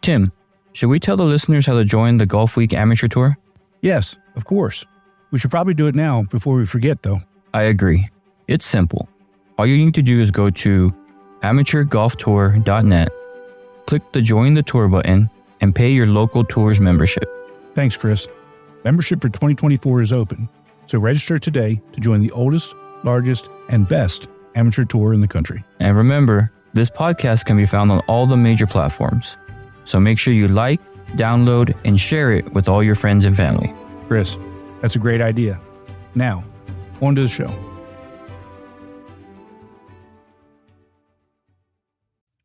Tim, should we tell the listeners how to join the Golfweek Amateur Tour? Yes, of course. We should probably do it now before we forget, though. I agree. It's simple. All you need to do is go to amateurgolftour.net, click the Join the Tour button, and pay your local tour's membership. Thanks, Chris. Membership for 2024 is open, so register today to join the oldest, largest, and best amateur tour in the country. And remember, this podcast can be found on all the major platforms. So make sure you like, download, and share it with all your friends and family. Chris, that's a great idea. Now, on to the show.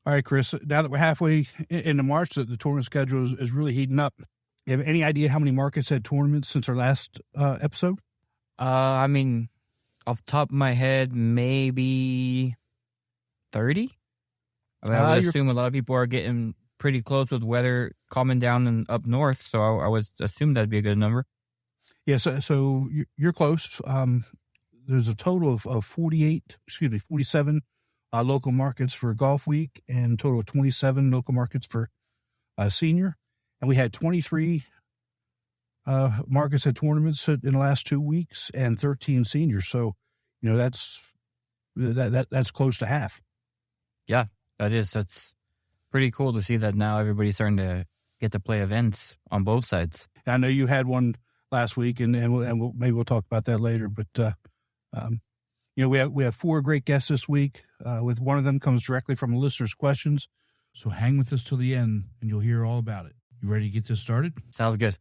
All right, Chris, now that we're halfway into March, the tournament schedule is really heating up. You have any idea how many markets had tournaments since our last episode? Off the top of my head, maybe 30? I would assume a lot of people are getting pretty close with weather calming down and up north, so I would assume that'd be a good number. Yeah, so you're close. There's a total of 47 local markets for Golfweek and a total of 27 local markets for senior. And we had 23 markets at tournaments in the last 2 weeks and 13 seniors. So, that's close to half. Yeah, that's pretty cool to see that now everybody's starting to get to play events on both sides. I know you had one last week, and maybe we'll talk about that later. But we have 4 great guests this week. With one of them comes directly from a listener's questions. So hang with us till the end, and you'll hear all about it. You ready to get this started? Sounds good.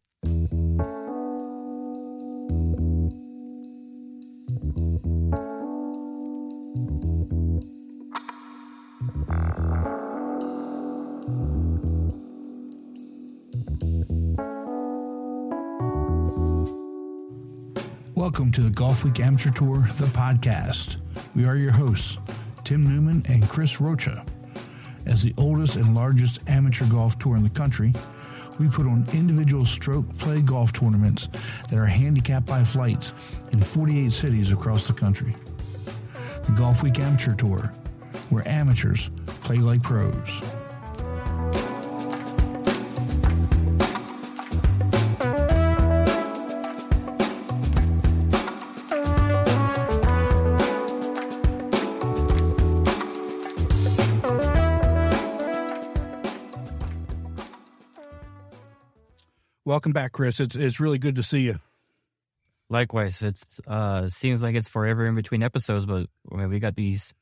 Welcome to the Golfweek Amateur Tour, the podcast. We are your hosts, Tim Newman and Chris Rocha. As the oldest and largest amateur golf tour in the country, we put on individual stroke play golf tournaments that are handicapped by flights in 48 cities across the country. The Golfweek Amateur Tour, where amateurs play like pros. Welcome back, Chris. It's really good to see you. Likewise. It seems like it's forever in between episodes, but we got these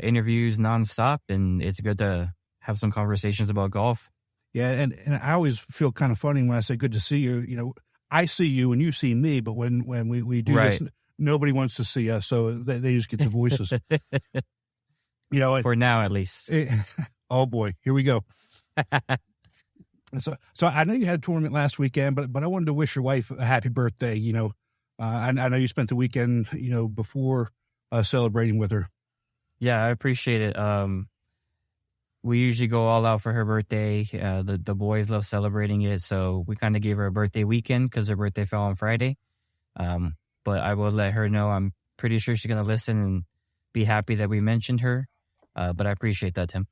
interviews nonstop, and it's good to have some conversations about golf. Yeah, and I always feel kind of funny when I say good to see you. I see you and you see me, but when we do right. this, nobody wants to see us, so they just get the voices. For now, at least. Oh boy, here we go. So I know you had a tournament last weekend, but I wanted to wish your wife a happy birthday. I know you spent the weekend, before celebrating with her. Yeah, I appreciate it. We usually go all out for her birthday. The boys love celebrating it, so we kind of gave her a birthday weekend because her birthday fell on Friday. But I will let her know. I'm pretty sure she's going to listen and be happy that we mentioned her. But I appreciate that, Tim.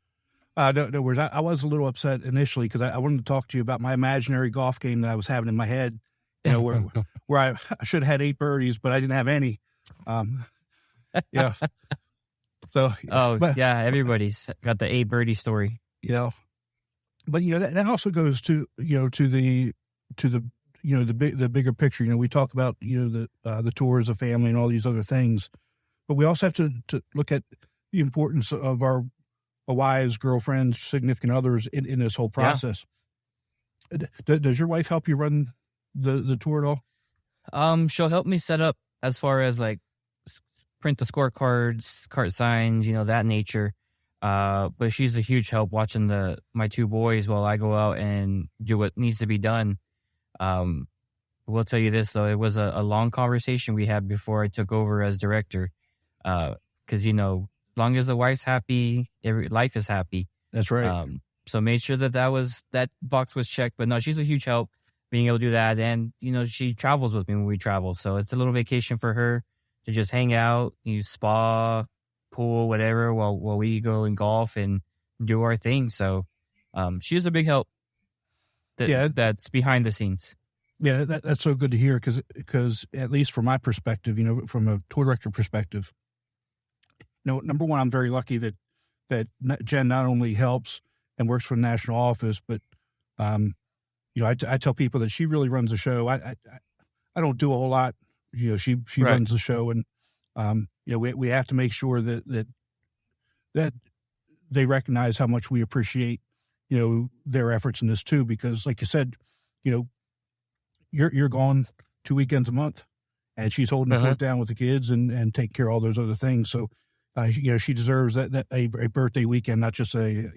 No worries. I was a little upset initially because I wanted to talk to you about my imaginary golf game that I was having in my head, where I should have had 8 birdies, but I didn't have any. So. Everybody's got the 8 birdie story. But that also goes to the bigger picture. We talk about the tour as a family and all these other things, but we also have to look at the importance of our wives, girlfriends, significant others in this whole process. Yeah. Does your wife help you run the tour at all? She'll help me set up as far as like print the scorecards, cart signs, that nature. But she's a huge help watching my 2 boys while I go out and do what needs to be done. We'll tell you this though, it was a long conversation we had before I took over as director. Because as long as the wife's happy, life is happy. That's right. So made sure that box was checked. But no, she's a huge help being able to do that. And, she travels with me when we travel. So it's a little vacation for her to just hang out, use spa, pool, whatever, while we go and golf and do our thing. So she's a big help. that's behind the scenes. Yeah, that's so good to hear because at least from my perspective, from a tour director perspective, number one, I'm very lucky that Jen not only helps and works for the national office, but I tell people that she really runs the show. I don't do a whole lot. She Right. runs the show, and we have to make sure that they recognize how much we appreciate their efforts in this too. Because, like you said, you're gone 2 weekends a month, and she's holding the fort down with the kids and taking care of all those other things. So, she deserves that a birthday weekend, not just a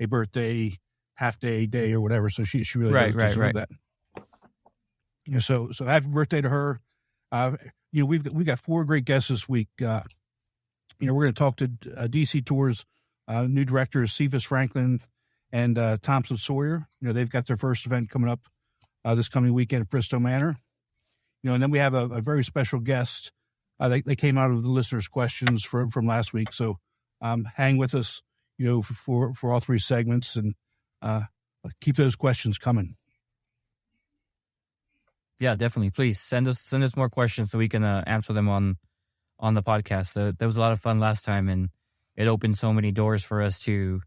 birthday half day or whatever. So she really does deserve that. So happy birthday to her. We've got 4 great guests this week. We're going to talk to DC Tours new directors Cephas Franklin and Thompson Sawyer. They've got their first event coming up this coming weekend at Bristow Manor. And then we have a very special guest. They came out of the listeners' questions from last week. So hang with us, for all 3 segments, and keep those questions coming. Yeah, definitely. Please send us more questions so we can answer them on the podcast. There was a lot of fun last time, and it opened so many doors for us to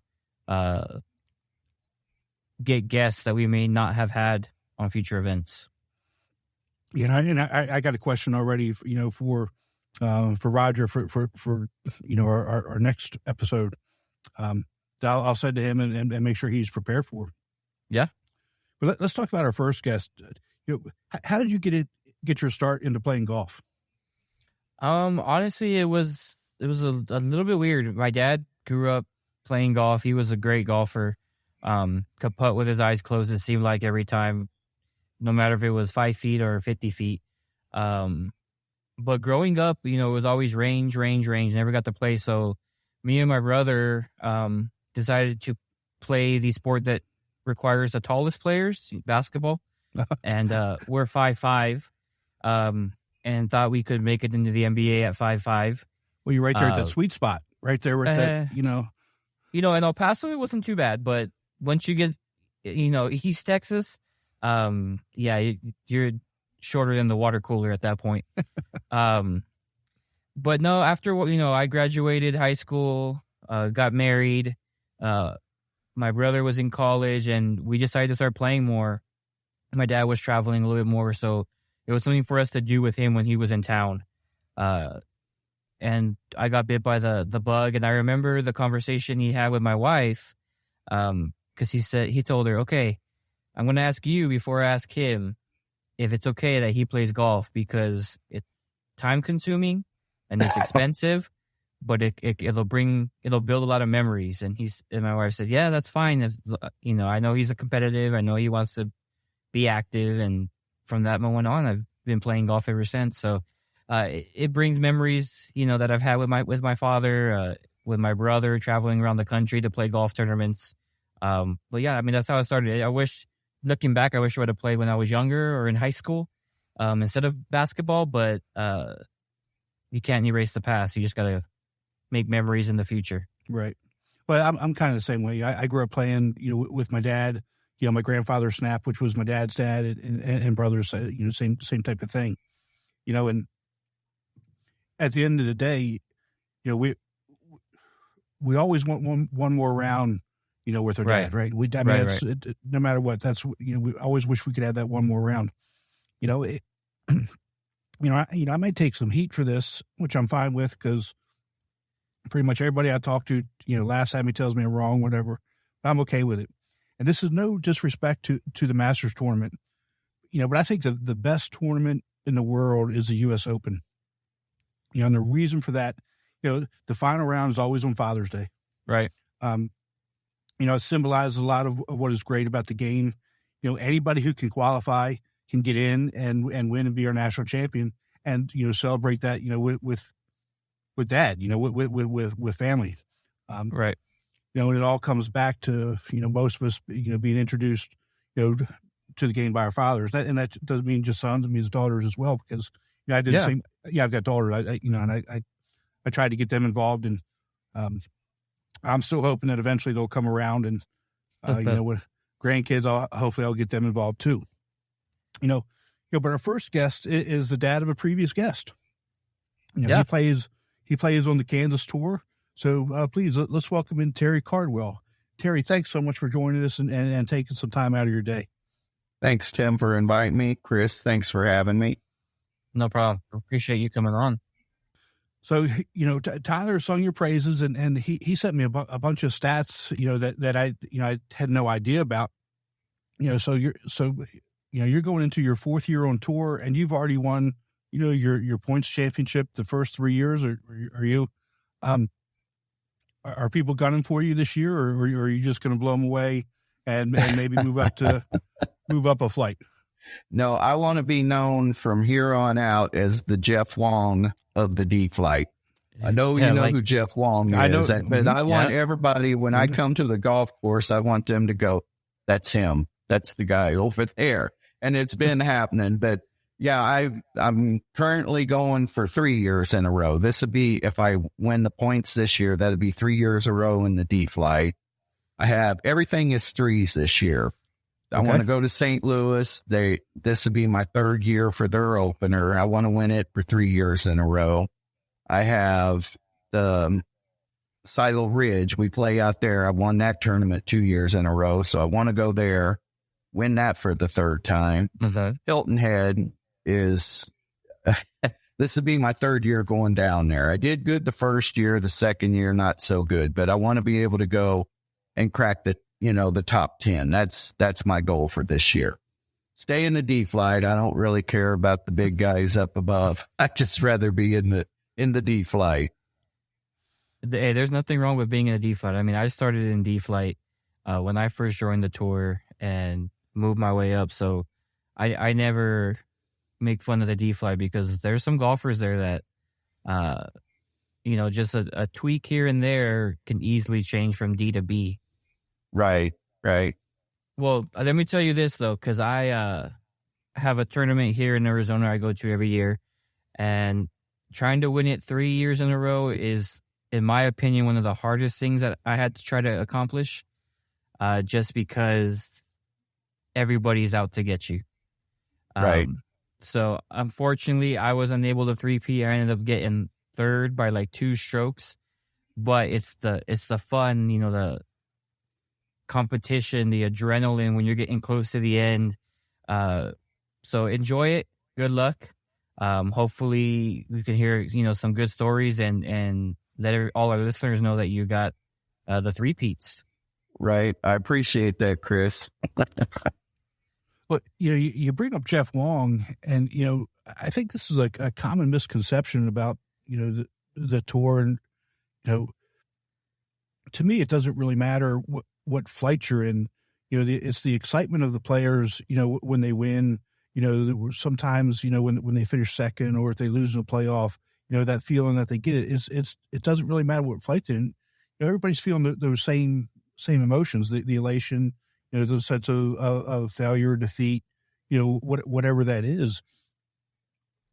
get guests that we may not have had on future events. Yeah, and I got a question already, for Roger for our next episode. I'll send to him and make sure he's prepared for. Yeah. But let's talk about our first guest. How did you get your start into playing golf? Honestly, it was a little bit weird. My dad grew up playing golf. He was a great golfer. Could putt with his eyes closed, it seemed like, every time, no matter if it was 5 feet or 50 feet. But growing up, it was always range, never got to play. So me and my brother decided to play the sport that requires the tallest players, basketball. And we're 5'5", and thought we could make it into the NBA at 5'5". Well, you're right there at that sweet spot, right there with that, in El Paso, it wasn't too bad, but once you get, East Texas, you're shorter than the water cooler at that point. But no, after, I graduated high school, got married, my brother was in college, and we decided to start playing more. My dad was traveling a little bit more, so it was something for us to do with him when he was in town. And I got bit by the bug, and I remember the conversation he had with my wife, because he told her, okay, I'm going to ask you before I ask him if it's okay that he plays golf, because it's time consuming and it's expensive, but it'll build a lot of memories. And my wife said, yeah, that's fine. I know he's a competitive. I know he wants to be active, and from that moment on, I've been playing golf ever since. So it brings memories, that I've had with my father, with my brother, traveling around the country to play golf tournaments. But yeah, that's how it started. Looking back, I wish I would have played when I was younger or in high school instead of basketball. But you can't erase the past. You just got to make memories in the future. Right. Well, I'm kind of the same way. I grew up playing, with my dad. My grandfather Snap, which was my dad's dad, and brothers, same type of thing, and at the end of the day, we always want one more round, with our dad, right? No matter what, that's, we always wish we could have that one more round, I might take some heat for this, which I'm fine with, because pretty much everybody I talk to, laughs at me, tells me I'm wrong, whatever. I'm okay with it. And this is no disrespect to the Masters tournament, but I think the best tournament in the world is the U.S. Open. And the reason for that, the final round is always on Father's Day. Right. It symbolizes a lot of what is great about the game. Anybody who can qualify can get in and win and be our national champion, and, celebrate that, with dad, with family. Right. And it all comes back to, most of us, being introduced, to the game by our fathers. And that doesn't mean just sons, it means daughters as well, because I did the same. Yeah, I've got daughters, I tried to get them involved, and I'm still hoping that eventually they'll come around and, grandkids, hopefully I'll get them involved too. But our first guest is the dad of a previous guest. He plays on the Kansas tour. So please, let's welcome in Terry Cardwell. Terry, thanks so much for joining us and taking some time out of your day. Thanks, Tim, for inviting me. Chris, thanks for having me. No problem. Appreciate you coming on. So, Tyler sung your praises and he sent me a bunch of stats, that I had no idea about, so you're going into your fourth year on tour and you've already won, your points championship the first 3 years. Are you, are people gunning for you this year or are you just going to blow them away and maybe move up a flight? No, I want to be known from here on out as the Jeff Wong of the D flight. I know who Jeff Wong is, but I want everybody, when I come to the golf course, I want them to go, that's him. That's the guy over there. And it's been happening. But yeah, I'm currently going for 3 years in a row. This would be, if I win the points this year, that'd be 3 years in a row in the D flight. I have everything is threes this year. I want to go to St. Louis. This would be my third year for their opener. I want to win it for 3 years in a row. I have the Silo Ridge. We play out there. I won that tournament 2 years in a row. So I want to go there, win that for the third time. Okay. Hilton Head is, this would be my third year going down there. I did good the first year, the second year, not so good, but I want to be able to go and crack the top 10. That's my goal for this year. Stay in the D flight. I don't really care about the big guys up above. I'd just rather be in the D flight. Hey, there's nothing wrong with being in a D flight. I mean, I started in D flight when I first joined the tour and moved my way up. So I never make fun of the D flight because there's some golfers there that, just a tweak here and there can easily change from D to B. Right. Well, let me tell you this, though, because I have a tournament here in Arizona I go to every year, and trying to win it 3 years in a row is, in my opinion, one of the hardest things that I had to try to accomplish, just because everybody's out to get you. Right. So, unfortunately, I was unable to three-peat. I ended up getting third by like 2 strokes, but it's the fun, the competition, the adrenaline when you're getting close to the end. So enjoy it. Good luck. Hopefully we can hear, some good stories and let all our listeners know that you got the three-peats. Right. I appreciate that, Chris. But, you bring up Jeff Wong and, I think this is like a common misconception about, the tour. And, to me, it doesn't really matter what flight you're in. It's the excitement of the players, when they win, sometimes, when they finish second or if they lose in a playoff, that feeling that they get it doesn't really matter what flight they're in. Everybody's feeling those same emotions, the elation, the sense of failure, defeat, whatever that is.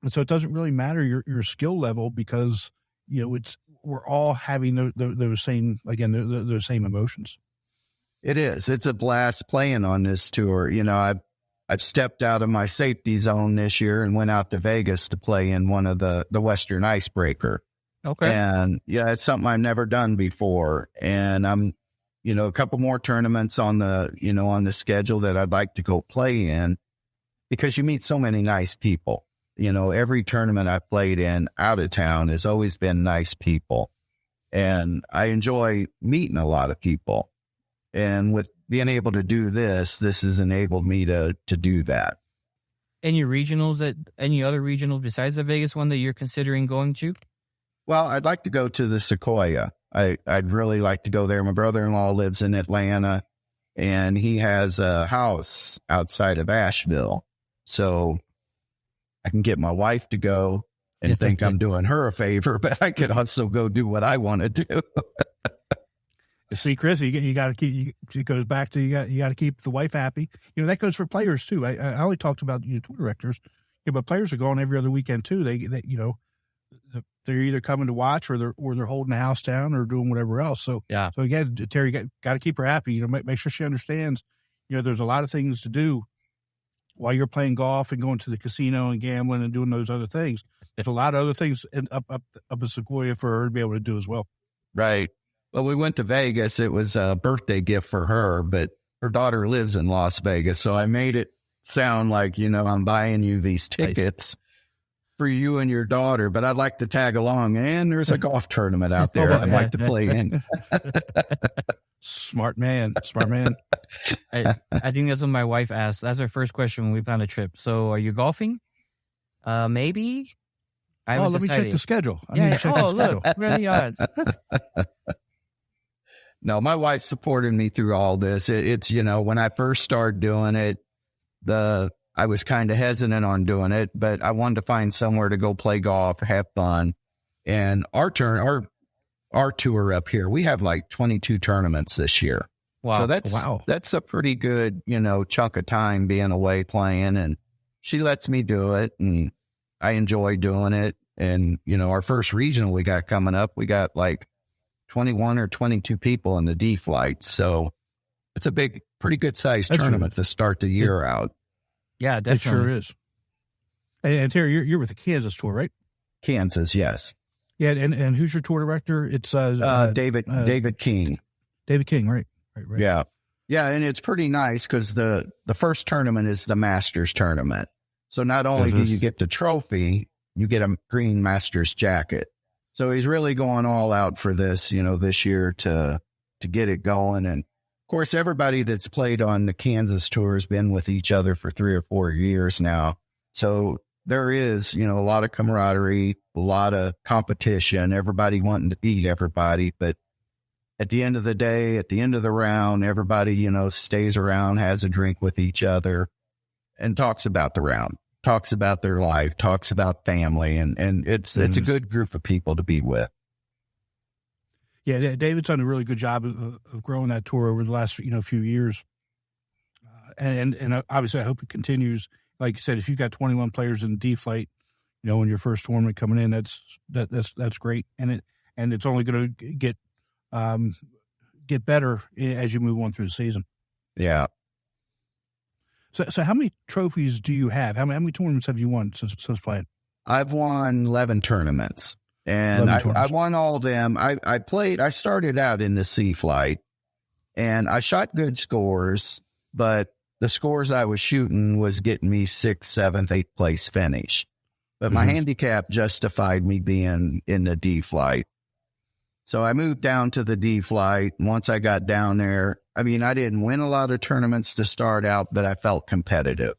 And so it doesn't really matter your skill level because, we're all having those same emotions. It is. It's a blast playing on this tour. I've stepped out of my safety zone this year and went out to Vegas to play in one of the Western Icebreaker. Okay. And yeah, it's something I've never done before. And I'm, a couple more tournaments on the schedule that I'd like to go play in because you meet so many nice people. Every tournament I've played in out of town has always been nice people. And I enjoy meeting a lot of people. And with being able to do this has enabled me to do that. Any other regionals besides the Vegas one that you're considering going to? Well, I'd like to go to the Sequoia. I'd really like to go there. My brother-in-law lives in Atlanta, and he has a house outside of Asheville. So I can get my wife to go and think I'm doing her a favor, but I could also go do what I want to do. See, Chris, you got to keep. It goes back to you got to keep the wife happy. That goes for players too. I only talked about tour directors, but players are going every other weekend too. They they're either coming to watch or they're holding the house down or doing whatever else. So yeah. So again, Terry got to keep her happy. Make sure she understands. there's a lot of things to do while you're playing golf and going to the casino and gambling and doing those other things. There's a lot of other things up in Sequoia for her to be able to do as well. Right. Well, we went to Vegas. It was a birthday gift for her, but her daughter lives in Las Vegas. So I made it sound like, I'm buying you these tickets for you and your daughter, but I'd like to tag along. And there's a golf tournament out there I'd like to play in. Smart man. I think that's what my wife asked. That's her first question when we found a trip. So, are you golfing? Maybe. Let me check the schedule. Look, what are the odds? No, my wife supported me through all this. It's when I first started doing it, I was kind of hesitant on doing it, but I wanted to find somewhere to go play golf, have fun, and our tour up here, we have like 22 tournaments this year. Wow. So that's a pretty good, chunk of time being away playing, and she lets me do it, and I enjoy doing it. And, our first regional we got coming up, we got like 21 or 22 people in the D flight. So it's a pretty good sized tournament to start the year out. Yeah, definitely. It sure is. And Terry, you're with the Kansas tour, right? Kansas, yes. Yeah, and who's your tour director? It's David King. David King, right. Yeah. Yeah, and it's pretty nice because the first tournament is the Masters tournament. So not only do you get the trophy, you get a green Masters jacket. So he's really going all out for this, this year to get it going. And of course, everybody that's played on the Kansas tour has been with each other for 3 or 4 years now. So there is, a lot of camaraderie, a lot of competition, everybody wanting to beat everybody. But at the end of the day, at the end of the round, everybody, stays around, has a drink with each other and talks about the round, talks about their life, talks about family. And it's a good group of people to be with. Yeah, David's done a really good job of growing that tour over the last, few years. And obviously I hope it continues. Like you said, if you've got 21 players in D flight, in your first tournament coming in, that's great. And it's only going to get better as you move on through the season. Yeah. So how many trophies do you have? How many tournaments have you won since playing? I've won 11 tournaments, and I won all of them. I started out in the C flight, and I shot good scores, but the scores I was shooting was getting me 6th, 7th, 8th place finish. But my handicap justified me being in the D flight. So I moved down to the D flight. Once I got down there, I didn't win a lot of tournaments to start out, but I felt competitive.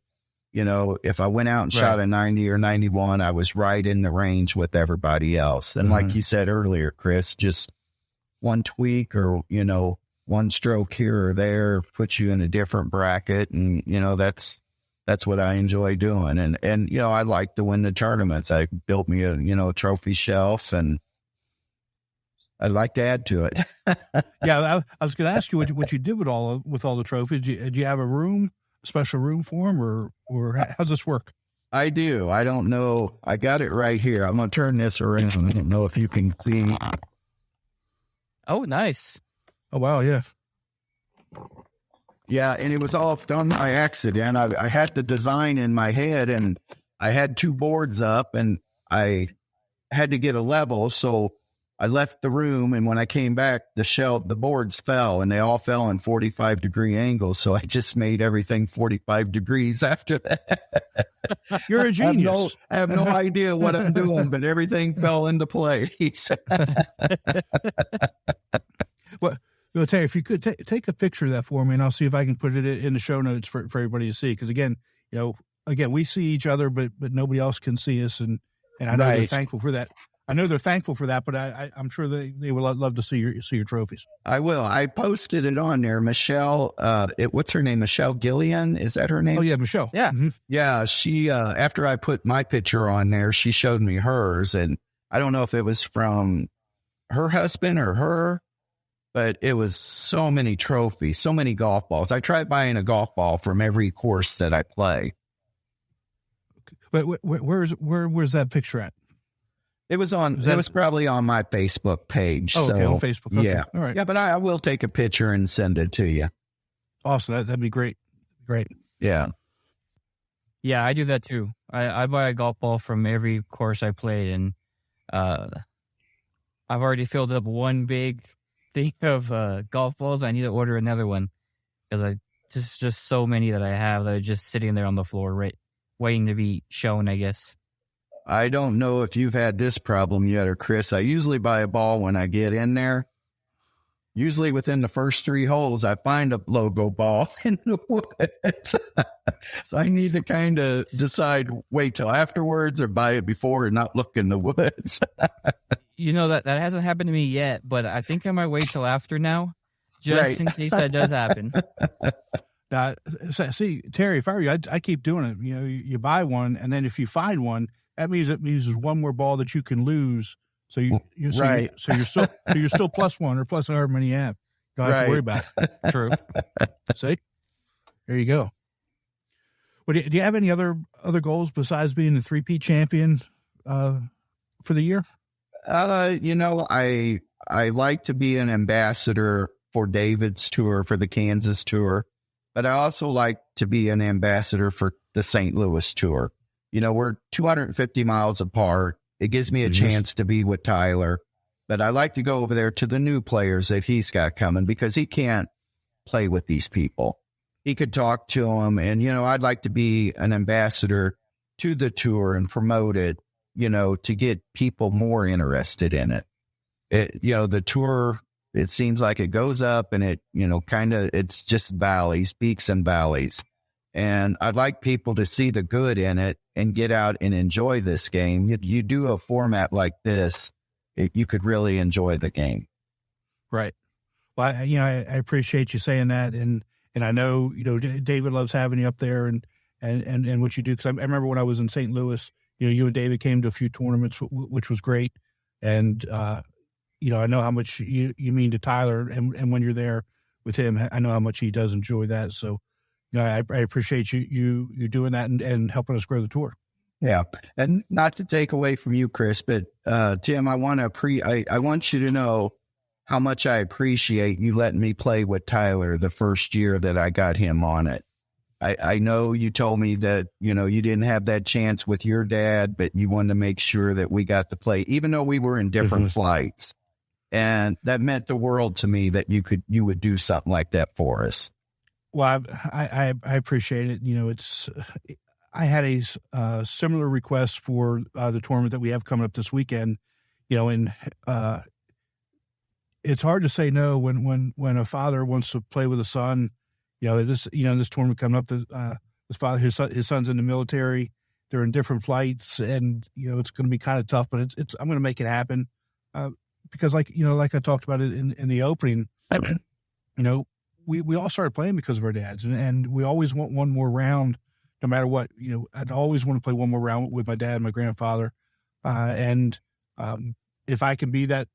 If I went out and shot a 90 or 91, I was right in the range with everybody else. And like you said earlier, Chris, just one tweak or, one stroke here or there puts you in a different bracket. And, that's what I enjoy doing. And I like to win the tournaments. I built me a trophy shelf, and I'd like to add to it. Yeah, I was going to ask you what you did with all the trophies. Do you have a special room for them, or how's this work? I do. I don't know. I got it right here. I'm going to turn this around. I don't know if you can see. Oh, nice. Oh, wow, yeah. Yeah, and it was all done by accident. I had the design in my head, and I had 2 boards up, and I had to get a level, so I left the room, and when I came back, the boards fell, and they all fell in 45-degree angles, so I just made everything 45 degrees after that. You're a genius. I have no idea what I'm doing, but everything fell into place. Well, Terry, if you could take a picture of that for me, and I'll see if I can put it in the show notes for everybody to see. Because again, we see each other, but nobody else can see us, and I know they're thankful for that. But I'm sure they would love to see your trophies. I will. I posted it on there. Michelle, what's her name? Michelle Gillian? Is that her name? Oh yeah, Michelle. Yeah, yeah. She after I put my picture on there, she showed me hers, and I don't know if it was from her husband or her. But it was so many trophies, so many golf balls. I tried buying a golf ball from every course that I play. But where's that picture at? It was probably on my Facebook page. Oh, okay, on Facebook. Okay. Yeah. All right. Yeah, but I will take a picture and send it to you. Awesome. That'd be great. Great. Yeah. Yeah, I do that too. I buy a golf ball from every course I played, and I've already filled up one big thing of golf balls. I need to order another one because I just so many that I have that are just sitting there on the floor, right, waiting to be shown, I guess. I don't know if you've had this problem yet, or Chris. I usually buy a ball when I get in there. Usually within the first 3 holes, I find a logo ball in the woods. So I need to kind of decide, wait till afterwards or buy it before and not look in the woods. That hasn't happened to me yet, but I think I might wait till after now, just in case that does happen. See, Terry, if I were you, I keep doing it. You buy one, and then if you find one, that means there's one more ball that you can lose. So you're still plus one or plus however many you have. Don't have to worry about it. True. See, there you go. Well, do you have any other goals besides being the 3-peat champion for the year? I like to be an ambassador for David's tour, for the Kansas tour, but I also like to be an ambassador for the St. Louis tour. We're 250 miles apart. It gives me a chance to be with Tyler, but I like to go over there to the new players that he's got coming because he can't play with these people. He could talk to them, and, I'd like to be an ambassador to the tour and promote it, to get people more interested in it. The tour, it seems like it goes up and it, it's just valleys, peaks and valleys. And I'd like people to see the good in it and get out and enjoy this game. You do a format like this, you could really enjoy the game. Right. Well, I appreciate you saying that. And I know, David loves having you up there and what you do. Cause I remember when I was in St. Louis, you and David came to a few tournaments, which was great. And, I know how much you mean to Tyler, and when you're there with him, I know how much he does enjoy that. So, I appreciate you doing that and helping us grow the tour. Yeah. And not to take away from you, Chris, but Tim, I want you to know how much I appreciate you letting me play with Tyler the first year that I got him on it. I know you told me that, you didn't have that chance with your dad, but you wanted to make sure that we got to play, even though we were in different flights. And that meant the world to me that you would do something like that for us. Well, I appreciate it. I had a similar request for the tournament that we have coming up this weekend, and it's hard to say no when a father wants to play with a son. This tournament coming up, his father, his son's in the military. They're in different flights, and it's going to be kind of tough, but I'm going to make it happen because, like I talked about it in the opening, we all started playing because of our dads, and we always want one more round, no matter what. I'd always want to play one more round with my dad and my grandfather, and if I can be that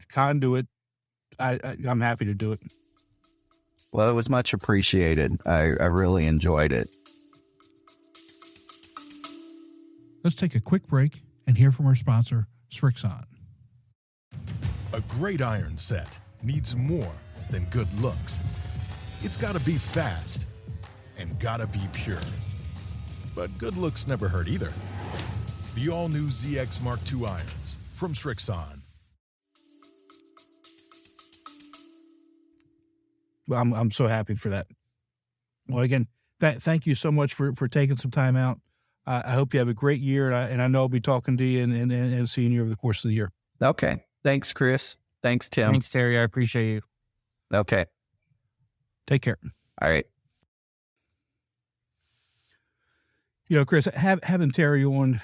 conduit, I'm happy to do it. Well, it was much appreciated. I really enjoyed it. Let's take a quick break and hear from our sponsor, Srixon. A great iron set needs more than good looks. It's got to be fast and got to be pure. But good looks never hurt either. The all-new ZX Mark II irons from Srixon. Well, I'm so happy for that. Well, again, thank you so much for taking some time out. I hope you have a great year, and I know I'll be talking to you and seeing you over the course of the year. Okay. Thanks, Chris. Thanks, Tim. Thanks, Terry. I appreciate you. Okay. Take care. All right. Chris, having Terry on,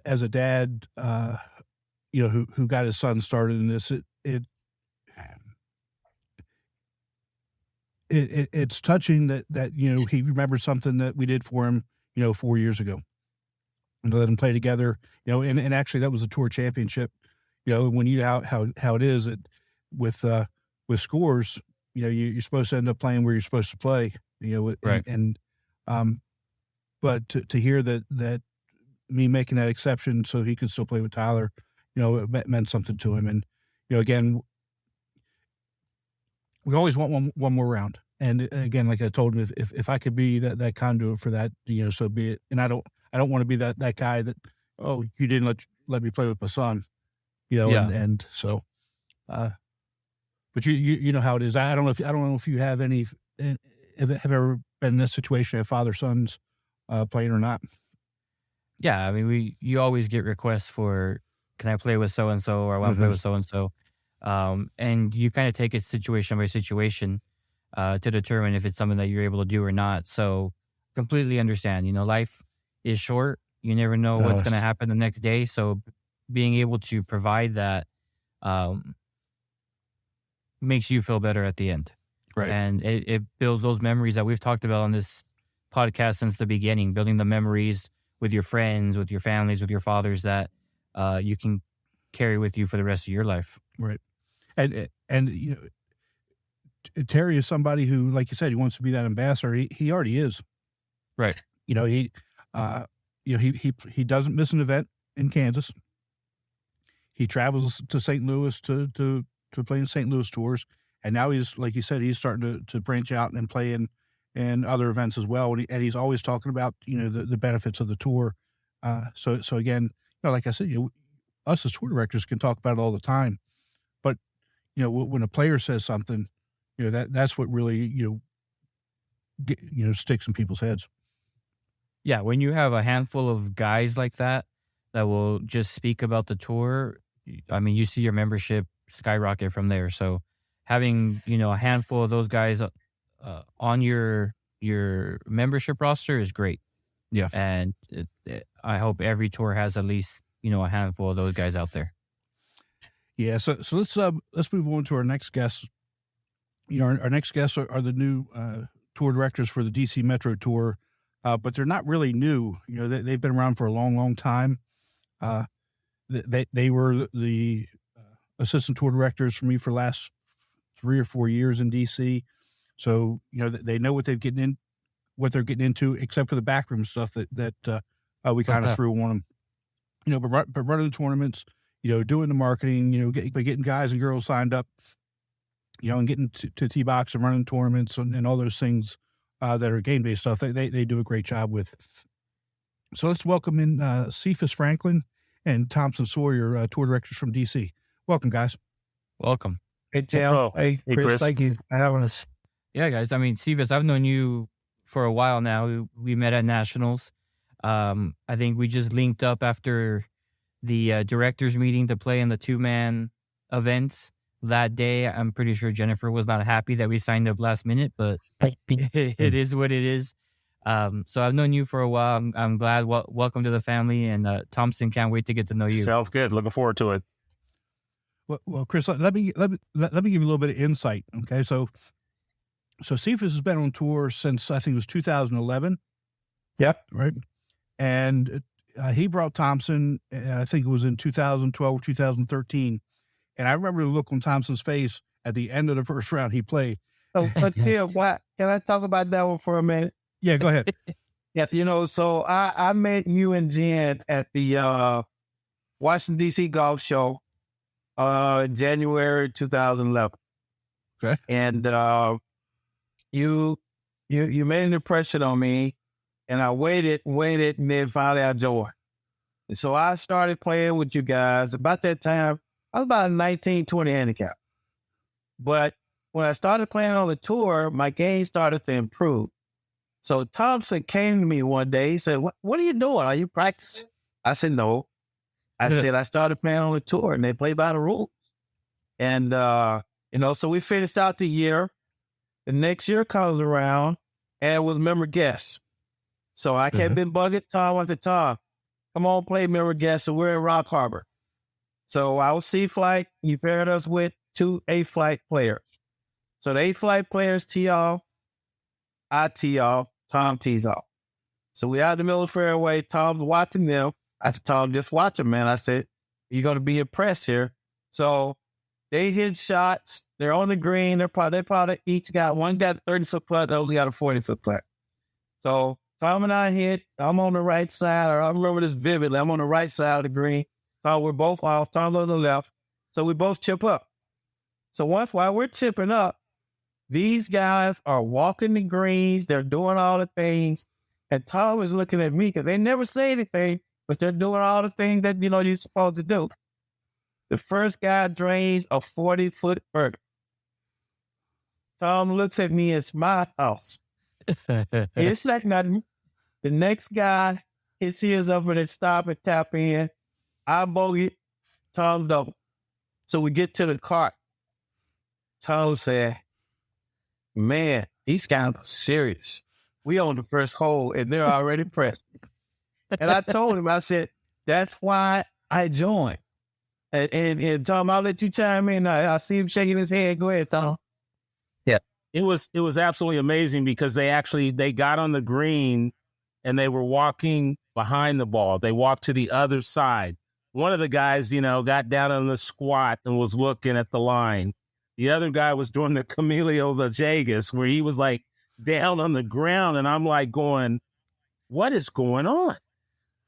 as a dad, who got his son started in this, it's touching that he remembers something that we did for him 4 years ago, and let them play together. And actually that was a tour championship. When you know how it is with scores, you're supposed to end up playing where you're supposed to play. Right. But to hear that me making that exception so he could still play with Tyler, it meant something to him. And again, we always want one more round. And again, like I told him, if I could be that conduit for that, so be it. And I don't want to be that guy that, oh, you didn't let me play with my son, Yeah. and so, but you know how it is. I don't know if you have ever been in this situation of father sons playing or not. Yeah, I mean, you always get requests for, can I play with so and so, or I want to play with so and so, and you kind of take it situation by situation to determine if it's something that you're able to do or not. So completely understand. Life is short. You never know what's going to happen the next day. So being able to provide that makes you feel better at the end. Right. And it builds those memories that we've talked about on this podcast since the beginning, building the memories with your friends, with your families, with your fathers that you can carry with you for the rest of your life. Right. And Terry is somebody who, like you said, he wants to be that ambassador. He already is. Right. He doesn't miss an event in Kansas. He travels to St. Louis to play in St. Louis tours. And now he's, like you said, he's starting to branch out and play in other events as well. And he's always talking about, the benefits of the tour. So again, like I said, us as tour directors can talk about it all the time. But, when a player says something, that's what really, sticks in people's heads. Yeah, when you have a handful of guys like that will just speak about the tour, I mean, you see your membership skyrocket from there. So having, a handful of those guys on your membership roster is great. Yeah. And I hope every tour has at least, a handful of those guys out there. Yeah. So let's move on to our next guests. Our next guests are the new tour directors for the DC Metro Tour, but they're not really new. They've been around for a long, long time. They were the assistant tour directors for me for the last 3 or 4 years in DC. So, they know what they're getting into, except for the backroom stuff that we kind of threw on them. But running the tournaments, doing the marketing, getting guys and girls signed up, and getting to T-Box and running tournaments and all those things that are game-based stuff, they do a great job with. So let's welcome in Cephas Franklin and Thompson Sawyer, tour directors from DC. Welcome, guys. Welcome. Hey, Tim. Hey, Chris. Thank you for having us. Yeah, guys. I mean, Cephas, I've known you for a while now. We met at Nationals. I think we just linked up after the directors meeting to play in the 2-man events that day. I'm pretty sure Jennifer was not happy that we signed up last minute, but it is what it is. So I've known you for a while. I'm glad. Welcome to the family, and Thompson, can't wait to get to know you. Sounds good. Looking forward to it. Well, Chris, let me give you a little bit of insight. Okay, so Cephas has been on tour since I think it was 2011. Yep. Right. And he brought Thompson, I think it was in 2012, 2013. And I remember the look on Thompson's face at the end of the first round he played. So, Tim, can I talk about that one for a minute? Yeah, go ahead. Yes, so I met you and Jen at the Washington, D.C. golf show January 2011. Okay. And you made an impression on me, and I waited, and then finally I joined. And so I started playing with you guys. About that time, I was about a 19, 20 handicap. But when I started playing on the tour, my game started to improve. So Thompson came to me one day. He said, what are you doing? Are you practicing? I said, no. I said, I started playing on the tour, and they play by the rules. And, so we finished out the year. The next year comes around, and was member guests. So I kept been bugging Tom at the time. Come on, play member guests. So we're in Rock Harbor. So I was C-Flight. You paired us with 2 A-Flight players. So the A-Flight players tee off. I tee off. Tom tees off. So we out in the middle of the fairway. Tom's watching them. I said, Tom, just watch them, man. I said, you're going to be impressed here. So they hit shots. They're on the green. They probably each got, one got a 30-foot putt, the other got a 40-foot putt. So Tom and I hit. I'm on the right side. Or I remember this vividly. I'm on the right side of the green. So we're both off. Tom's on the left. So we both chip up. So while we're chipping up, These guys are walking the greens. They're doing all the things. And Tom is looking at me because they never say anything, but they're doing all the things that, you're supposed to do. The first guy drains a 40-foot birdie. Tom looks at me and smiles. It's like nothing. The next guy hits his up and stop and tap in. I bogey, Tom double. So we get to the cart. Tom said, man, these guys are serious. We on the first hole and they're already pressed. And I told him, I said, that's why I joined. And Tom, I'll let you chime in. I see him shaking his head. Go ahead, Tom. Yeah. It was absolutely amazing because they got on the green and they were walking behind the ball. They walked to the other side. One of the guys, got down on the squat and was looking at the line. The other guy was doing the Camilo Villegas where he was like down on the ground. And I'm like going, what is going on?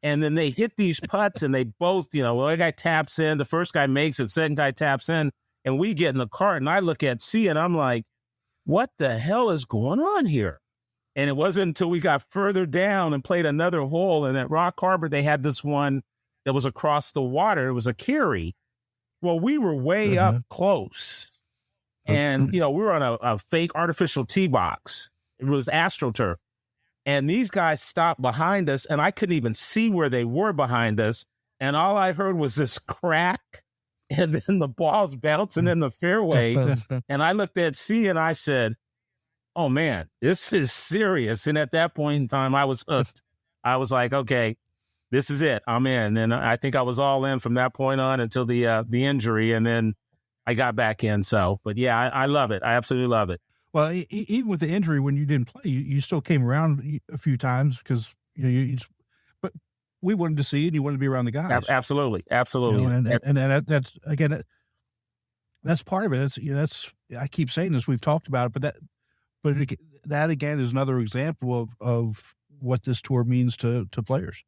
And then they hit these putts and they both, one guy taps in, the first guy makes it, second guy taps in, and we get in the cart and I look at C and I'm like, what the hell is going on here? And it wasn't until we got further down and played another hole. And at Rock Harbor, they had this one that was across the water. It was a carry. Well, we were way up close. And, we were on a fake artificial tee box. It was AstroTurf. And these guys stopped behind us, and I couldn't even see where they were behind us. And all I heard was this crack, and then the ball's bouncing in the fairway. And I looked at C, and I said, oh, man, this is serious. And at that point in time, I was hooked. I was like, okay, this is it. I'm in. And I think I was all in from that point on until the injury, and then I got back in. So, but yeah, I love it. I absolutely love it. Well, even with the injury, when you didn't play, you still came around a few times because but we wanted to see it. And you wanted to be around the guys. Absolutely. And that's again, that's part of it. That's I keep saying this. We've talked about it, but that again is another example of what this tour means to players.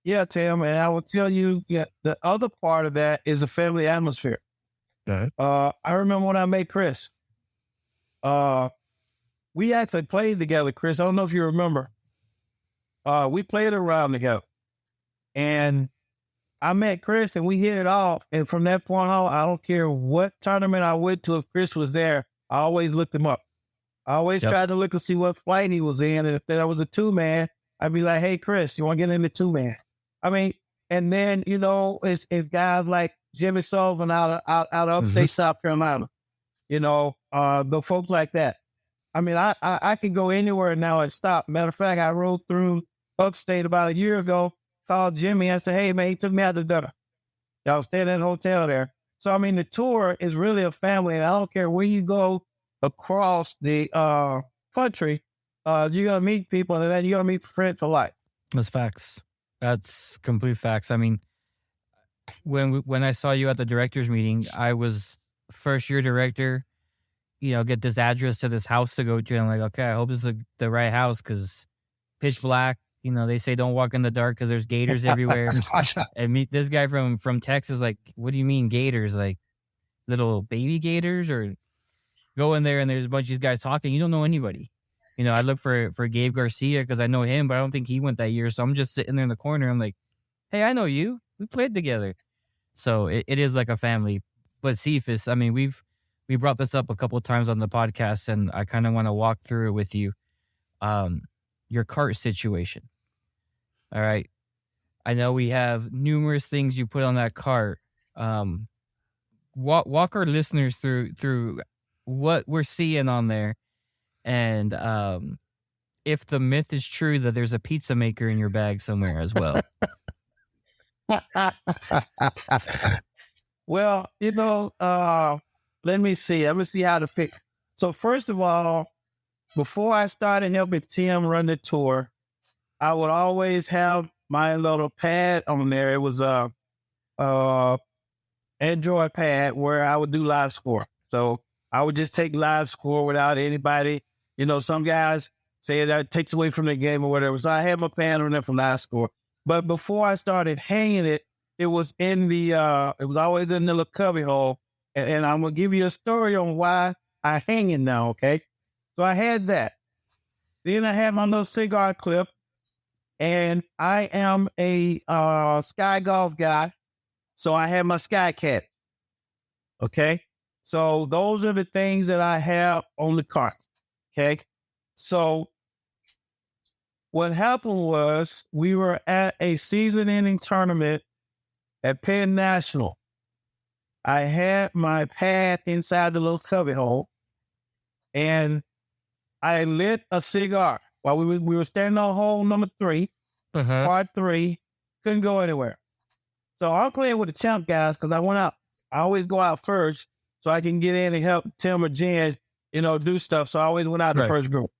Yeah, Tim, and I will tell you, the other part of that is a family atmosphere. I remember when I met Chris. We actually played together, Chris. I don't know if you remember. We played around together. And I met Chris and we hit it off. And from that point on, I don't care what tournament I went to, if Chris was there, I always looked him up. I always tried to look and see what flight he was in. And if there was a 2-man, I'd be like, hey, Chris, you want to get in the 2-man? I mean, and then, it's guys like Jimmy Sullivan out of upstate South Carolina. The folks like that. I mean, I can go anywhere now and stop. Matter of fact, I rode through upstate about a year ago, called Jimmy. I said, hey, man, he took me out to dinner. I was staying in a hotel there. So, I mean, the tour is really a family, and I don't care where you go across the country, you're going to meet people, and then you're going to meet friends for life. That's facts. That's complete facts. I mean, when I saw you at the director's meeting, I was first-year director, get this address to this house to go to. And I'm like, okay, I hope this is the right house because pitch black. They say don't walk in the dark because there's gators everywhere. And meet this guy from Texas, like, what do you mean gators? Like little baby gators? Or go in there and there's a bunch of these guys talking. You don't know anybody. I look for Gabe Garcia because I know him, but I don't think he went that year. So I'm just sitting there in the corner. I'm like, hey, I know you. We played together. So it is like a family. But Cephas, I mean, we brought this up a couple of times on the podcast, and I kind of want to walk through it with you. Your cart situation. All right. I know we have numerous things you put on that cart. Walk our listeners through what we're seeing on there. And if the myth is true that there's a pizza maker in your bag somewhere as well. Well, let me see. Let me see how to pick. So first of all, before I started helping Tim run the tour, I would always have my little pad on there. It was a Android pad where I would do live score. So I would just take live score without anybody. Some guys say that takes away from the game or whatever. So I had my pad on there for live score. But before I started hanging it, it was in it was always in the little cubby hole. And I'm going to give you a story on why I hang it now, okay? So I had that. Then I had my little cigar clip, and I am a sky golf guy, so I had my sky cat. Okay? So those are the things that I have on the cart. Okay? So what happened was we were at a season-ending tournament at Penn National. I had my pad inside the little cubby hole, and I lit a cigar while we were standing on hole number 3, part 3, couldn't go anywhere. So I'm playing with the champ guys because I went out. I always go out first so I can get in and help Tim or Jen, do stuff. So I always went out the first group.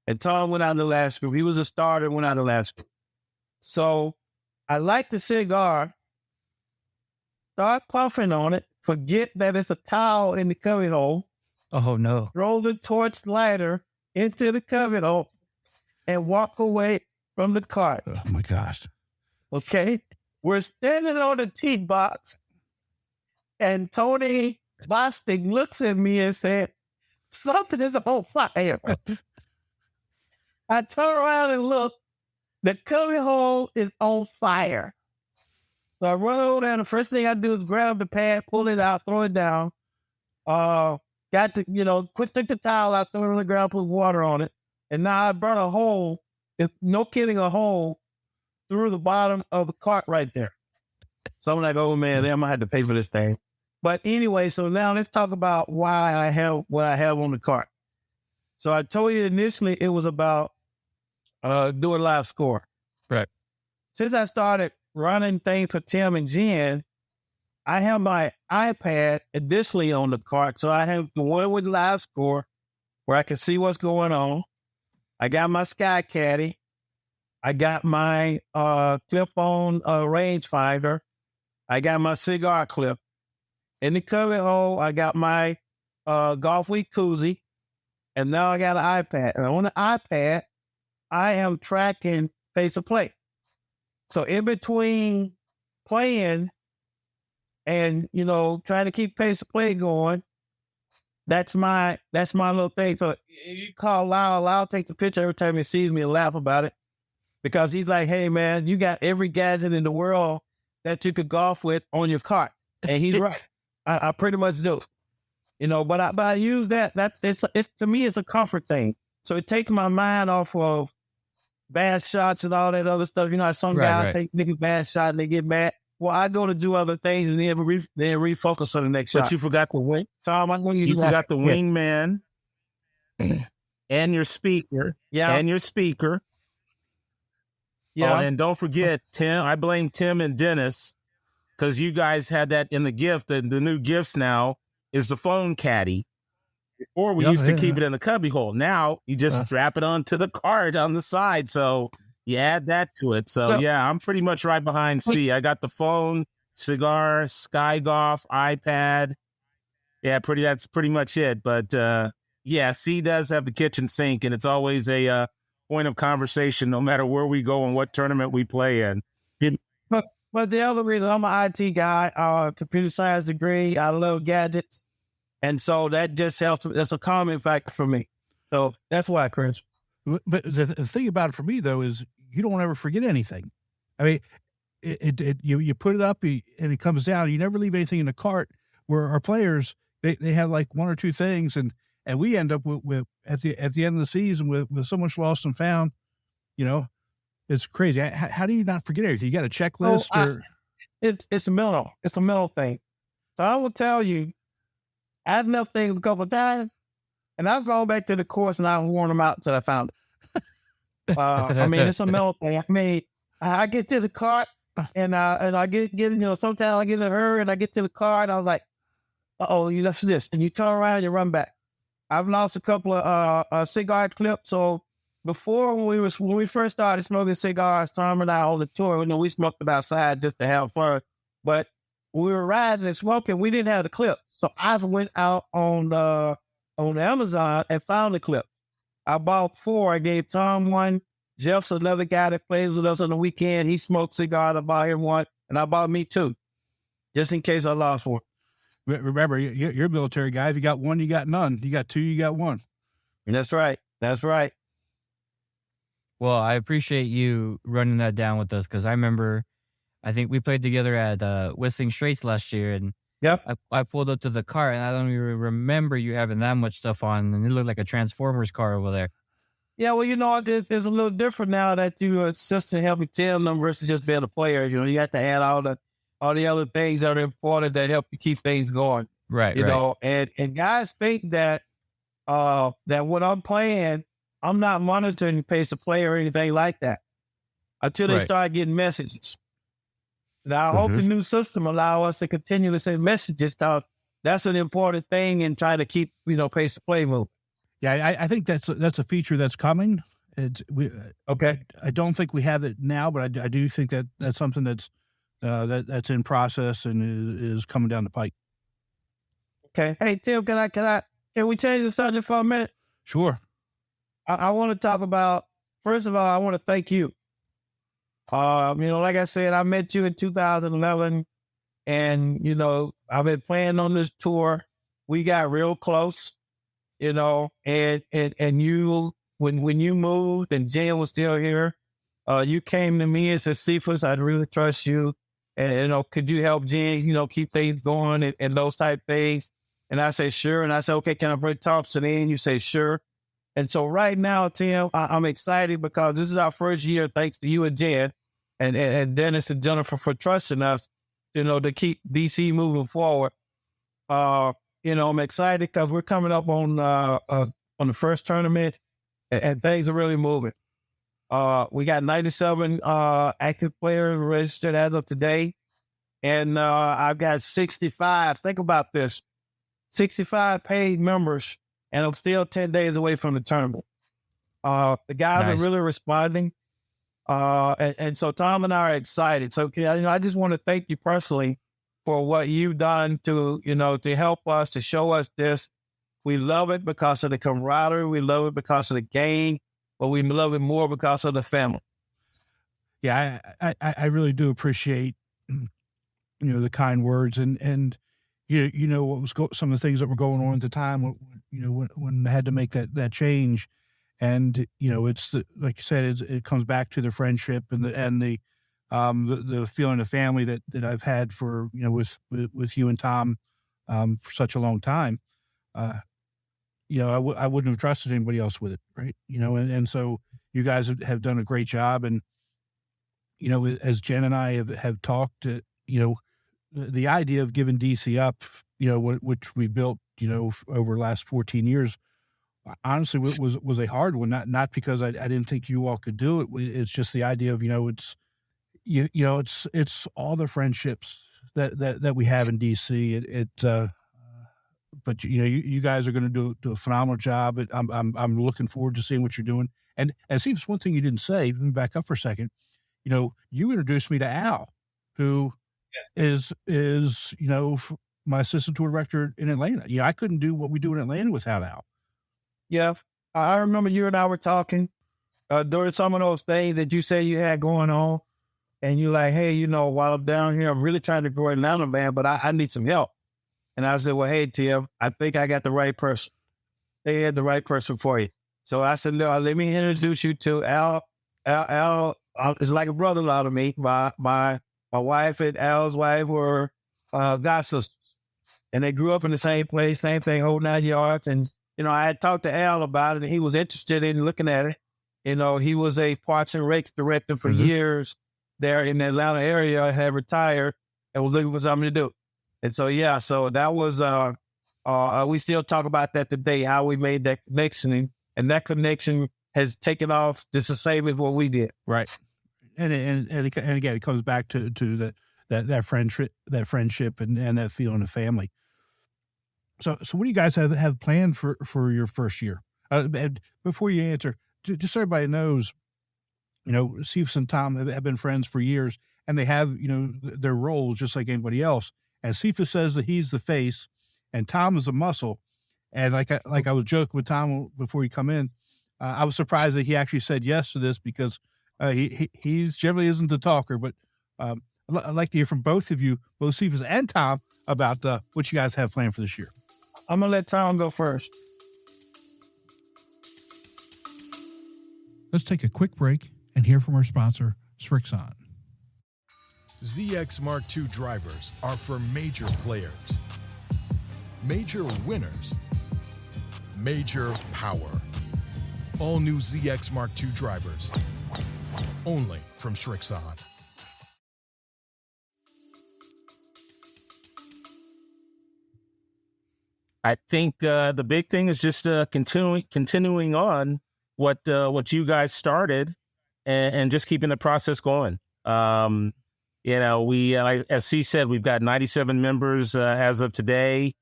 And Tom went out in the last group. He was a starter and went out in the last group. So I light the cigar, start puffing on it, forget that it's a towel in the cubby hole. Oh, no. Throw the torch lighter into the cubby hole and walk away from the cart. Oh, my gosh. Okay? We're standing on the tee box, and Tony Bostic looks at me and said, something is on fire. I turn around and look. The cubby hole is on fire. So I run over there, and the first thing I do is grab the pad, pull it out, throw it down. Took the towel out, throw it on the ground, put water on it. And now I burn a hole, no kidding, a hole through the bottom of the cart right there. So I'm like, oh man, I'm going to have to pay for this thing. But anyway, so now let's talk about why I have what I have on the cart. So I told you initially it was about doing live score. Right. Since I started running things for Tim and Jen, I have my iPad additionally on the cart. So I have the one with live score where I can see what's going on. I got my Sky Caddy. I got my clip-on rangefinder. I got my cigar clip. In the cubby hole, I got my Golfweek koozie. And now I got an iPad. And on the iPad, I am tracking pace of play. So in between playing and, trying to keep pace of play going, that's my little thing. So you call Lyle takes a picture every time he sees me and laugh about it. Because he's like, hey, man, you got every gadget in the world that you could golf with on your cart. And he's right. I pretty much do. But I use that. To me, it's a comfort thing. So it takes my mind off of bad shots and all that other stuff. Some guys take niggas bad shot and they get mad. Well, I go to do other things and then refocus on the next shot. But you forgot the wing. Tom, I'm going to use You forgot the wingman and your speaker. Yeah. And your speaker. Yeah. Oh, and don't forget, Tim. I blame Tim and Dennis because you guys had that in the gift. And the new gifts now is the phone caddy. Before we used to keep it in the cubby hole. Now you just strap it onto the cart on the side. So you add that to it. So yeah, I'm pretty much right behind C. I got the phone, cigar, Sky Golf, iPad. Yeah, that's pretty much it. But yeah, C does have the kitchen sink, and it's always a point of conversation no matter where we go and what tournament we play in. But the other reason, I'm an IT guy, computer science degree. I love gadgets. And so that just helps. That's a calming factor for me. So that's why, Chris. But the thing about it for me, though, is you don't ever forget anything. I mean, you put it up and it comes down. You never leave anything in the cart. Where our players, they have like one or two things, and we end up with at the end of the season with so much lost and found. It's crazy. How do you not forget everything? You got a checklist, it's a mental. It's a mental thing. So I will tell you, I had enough things a couple of times, and I've gone back to the course and I've worn them out until I found it. It's a mental thing. I get to the cart and I get sometimes I get in a hurry and I get to the cart and I was like, you left this, and you turn around and you run back. I've lost a couple of cigar clips. So before when we first started smoking cigars, Tom and I on the tour, we smoked them outside just to have fun, but we were riding and smoking. We didn't have the clip. So I went out on Amazon and found the clip. I bought 4. I gave Tom one. Jeff's another guy that plays with us on the weekend. He smoked cigars. I bought him one. And I bought me 2, just in case I lost one. Remember, you're a military guy. If you got one, you got none. You got two, you got one. That's right. That's right. Well, I appreciate you running that down with us because I remember, I think we played together at Whistling Straits last year, and yep. I pulled up to the car, and I don't even remember you having that much stuff on, and it looked like a Transformers car over there. Yeah, well, it's a little different now that you're assistant helping tell them versus just being a player. You have to add all the other things that are important that help you keep things going. Right. You know, and guys think that when I'm playing, I'm not monitoring the pace of play or anything like that until they start getting messages. Now, I hope the new system allow us to continue to send messages because that's an important thing in trying to keep, pace of play moving. Yeah, I think that's a feature that's coming. Okay. I don't think we have it now, but I do think that's something that's in process and is coming down the pike. Okay. Hey, Tim, can we change the subject for a minute? Sure. I want to talk about, first of all, I want to thank you. Like I said, I met you in 2011 and, I've been playing on this tour. We got real close, and you, when you moved and Jen was still here, you came to me and said, Cephas, I really trust you. And, could you help Jen, keep things going and those type things? And I say, sure. And I said, okay, can I bring Thompson in? You say, sure. And so right now, Tim, I'm excited because this is our first year, thanks to you and Jen and Dennis and Jennifer for trusting us, to keep DC moving forward. I'm excited because we're coming up on the first tournament and things are really moving. We got 97 active players registered as of today. And I've got 65. Think about this. 65 paid members, and I'm still 10 days away from the tournament. The guys are really responding. And so Tom and I are excited. So, I just want to thank you personally for what you've done to help us, to show us this. We love it because of the camaraderie. We love it because of the game, but we love it more because of the family. Yeah, I really do appreciate, the kind words and what was some of the things that were going on at the time, when I had to make that change. And, it's like you said, it comes back to the friendship and the feeling of family that I've had for, with you and Tom, for such a long time. I wouldn't have trusted anybody else with it. Right. And so you guys have done a great job. And, as Jen and I have talked, the idea of giving DC up, which we built, over the last 14 years, honestly was a hard one. Not because I didn't think you all could do it. It's just the idea of, it's all the friendships that we have in DC. But you guys are going to do a phenomenal job. I'm looking forward to seeing what you're doing. And it seems one thing you didn't say, let me back up for a second. You introduced me to Al, who is my assistant tour director in Atlanta. I couldn't do what we do in Atlanta without Al. Yeah. I remember you and I were talking during some of those things that you said you had going on. And you're like, hey, while I'm down here, I'm really trying to grow Atlanta, man, but I need some help. And I said, well, hey, Tim, I think I got the right person. They had the right person for you. So I said, no, let me introduce you to Al. Al is like a brother-in-law to me. My wife and Al's wife were god sisters. And they grew up in the same place, same thing, whole 9 yards. And, I had talked to Al about it, and he was interested in looking at it. He was a Parks and Recs director for years there in the Atlanta area, had retired, and was looking for something to do. And so, so that was, we still talk about that today, how we made that connection. And that connection has taken off just the same as what we did. Right. And again, it comes back to that friendship and that feeling of family. So what do you guys have planned for your first year? Before you answer, just so everybody knows, Cephas and Tom have been friends for years, and they have, their roles just like anybody else. And Cephas says that he's the face, and Tom is the muscle. And like I was joking with Tom before he come in, I was surprised that he actually said yes to this because he's generally isn't the talker. But I'd like to hear from both of you, both Cephas and Tom, about what you guys have planned for this year. I'm going to let Tom go first. Let's take a quick break and hear from our sponsor, Srixon. ZX Mark II drivers are for major players, major winners, major power. All new ZX Mark II drivers, only from Srixon. I think the big thing is just continuing on what you guys started, and just keeping the process going. We as C said, we've got 97 members as of today.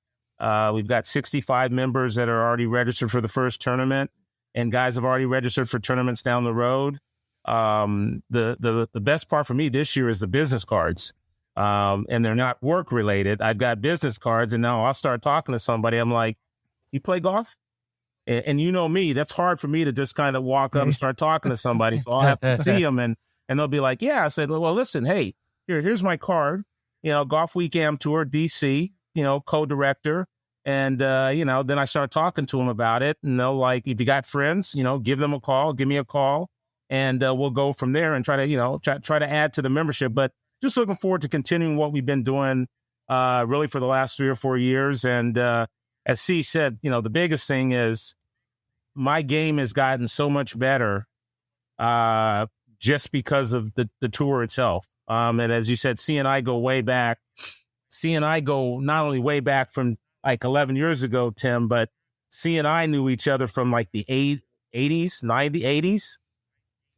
We've got 65 members that are already registered for the first tournament, and guys have already registered for tournaments down the road. The best part for me this year is the business cards. And they're not work related. I've got business cards, and now I'll start talking to somebody. I'm like, you play golf? And you know me, that's hard for me to just kind of walk up and start talking to somebody. So I'll have to see them, and they'll be like, yeah. I said, well, listen, hey, here's my card, Golfweek Am Tour, DC, co-director. And, then I start talking to them about it. And they'll like, if you got friends, give them a call, give me a call, and we'll go from there and try to add to the membership. But just looking forward to continuing what we've been doing really for the last 3 or 4 years. And as C said, the biggest thing is my game has gotten so much better just because of the tour itself. And as you said, C and I go way back. C and I go not only way back from like 11 years ago, Tim, but C and I knew each other from like the 80s, 80s.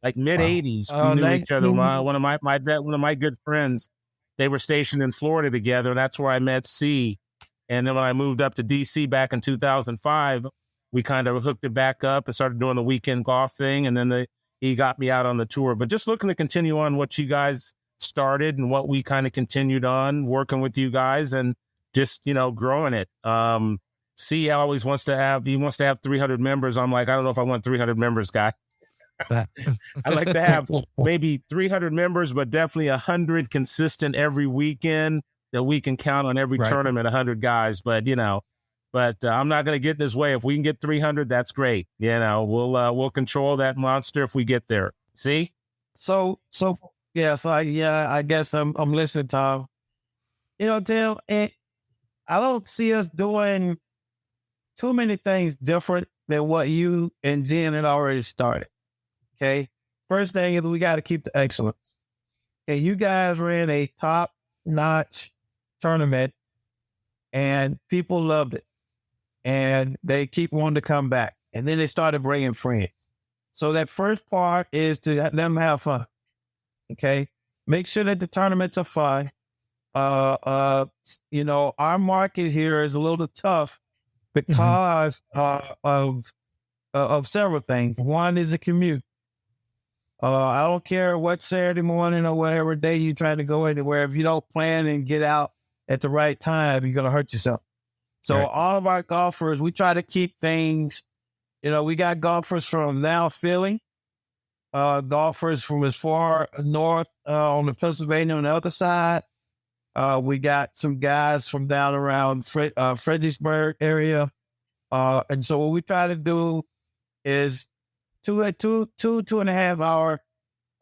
Like mid 80s, we knew each other. One of my good friends, they were stationed in Florida together, and that's where I met C. And then when I moved up to DC back in 2005, we kind of hooked it back up and started doing the weekend golf thing. And then he got me out on the tour. But just looking to continue on what you guys started and what we kind of continued on working with you guys, and just growing it. C always wants to have 300 members. I'm like, I don't know if I want 300 members, guy. I like to have maybe 300 members, but definitely 100 consistent every weekend that we can count on every tournament, 100 guys. But, I'm not going to get in his way. If we can get 300, that's great. We'll control that monster if we get there. See? I guess I'm listening, Tom. Tim, I don't see us doing too many things different than what you and Jen had already started. Okay. First thing is we got to keep the excellence. Okay. You guys ran a top-notch tournament and people loved it. And they keep wanting to come back. And then they started bringing friends. So that first part is to let them have fun. Okay. Make sure that the tournaments are fun. Our market here is a little tough because of several things. One is the commute. I don't care what Saturday morning or whatever day you try to go anywhere. If you don't plan and get out at the right time, you're going to hurt yourself. So all of our golfers, we try to keep things, we got golfers from now Philly, golfers from as far north on the Pennsylvania on the other side. We got some guys from down around Fredericksburg area. And so what we try to do is 2.5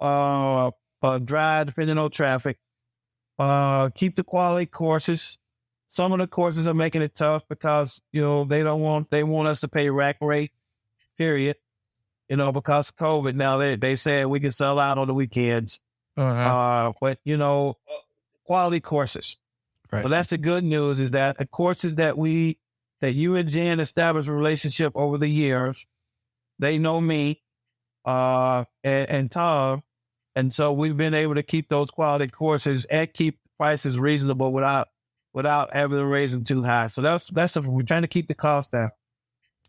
hour drive, depending on traffic. Keep the quality courses. Some of the courses are making it tough because, they want us to pay rack rate, period. Because of COVID now, they said we can sell out on the weekends. But, quality courses. Right. But that's the good news is that the courses that you and Jen established a relationship over the years, they know me and Tom. And so we've been able to keep those quality courses and keep prices reasonable without having to raise them too high. So we're trying to keep the cost down.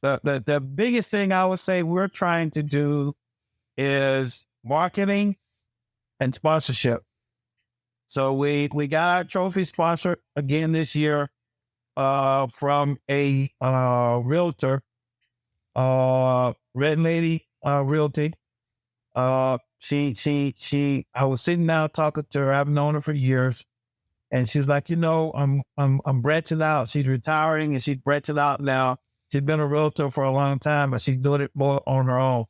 The biggest thing I would say we're trying to do is marketing and sponsorship. So we got our trophy sponsor again this year from a realtor, Red Lady Realty. I was sitting down talking to her. I've known her for years. And she was like, I'm branching out. She's retiring and she's branching out now. She's been a realtor for a long time, but she's doing it more on her own.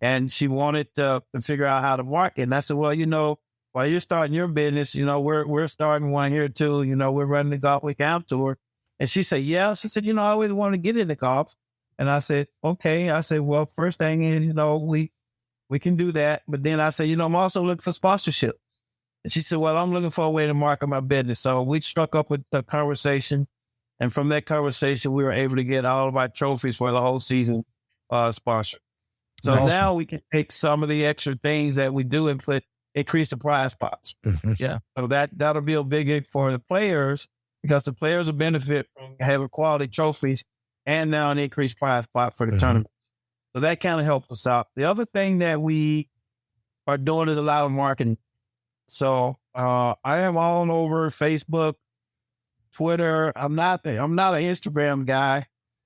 And she wanted to figure out how to market. And I said, well, while you're starting your business, we're starting one here too. We're running the Golfweek Am Tour. And she said, yeah. She said, I always wanted to get into golf. And I said, okay. I said, well, first thing is, we can do that. But then I said, I'm also looking for sponsorship. And she said, well, I'm looking for a way to market my business. So we struck up with the conversation. And from that conversation, we were able to get all of our trophies for the whole season sponsored. So Awesome. Now we can take some of the extra things that we do and increase the prize pots. Yeah. So that'll be a big hit for the players, because the players will benefit from having quality trophies and now an increased prize pot for the tournament. So that kind of helps us out. The other thing that we are doing is a lot of marketing. So I am all over Facebook, Twitter. I'm not an Instagram guy.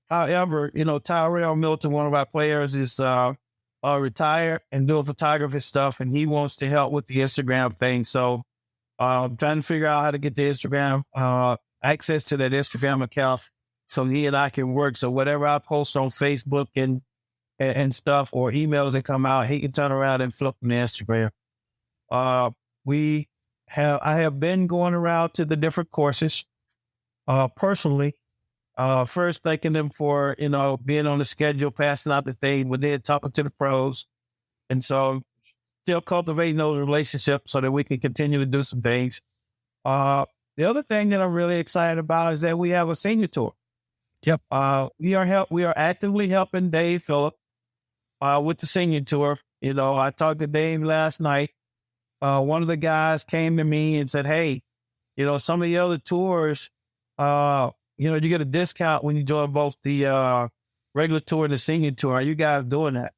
However, Tyrell Milton, one of our players, is retired and doing photography stuff, and he wants to help with the Instagram thing. So I'm trying to figure out how to get the Instagram access to that Instagram account so he and I can work. So whatever I post on Facebook and stuff, or emails that come out, he can turn around and flip them to Instagram. I have been going around to the different courses personally. First thanking them for, being on the schedule, passing out the thing, but then talking to the pros. And so still cultivating those relationships so that we can continue to do some things. The other thing that I'm really excited about is that we have a senior tour. Yep. We are actively helping Dave Phillip with the senior tour. I talked to Dave last night. One of the guys came to me and said, hey, some of the other tours, you get a discount when you join both the regular tour and the senior tour. Are you guys doing that?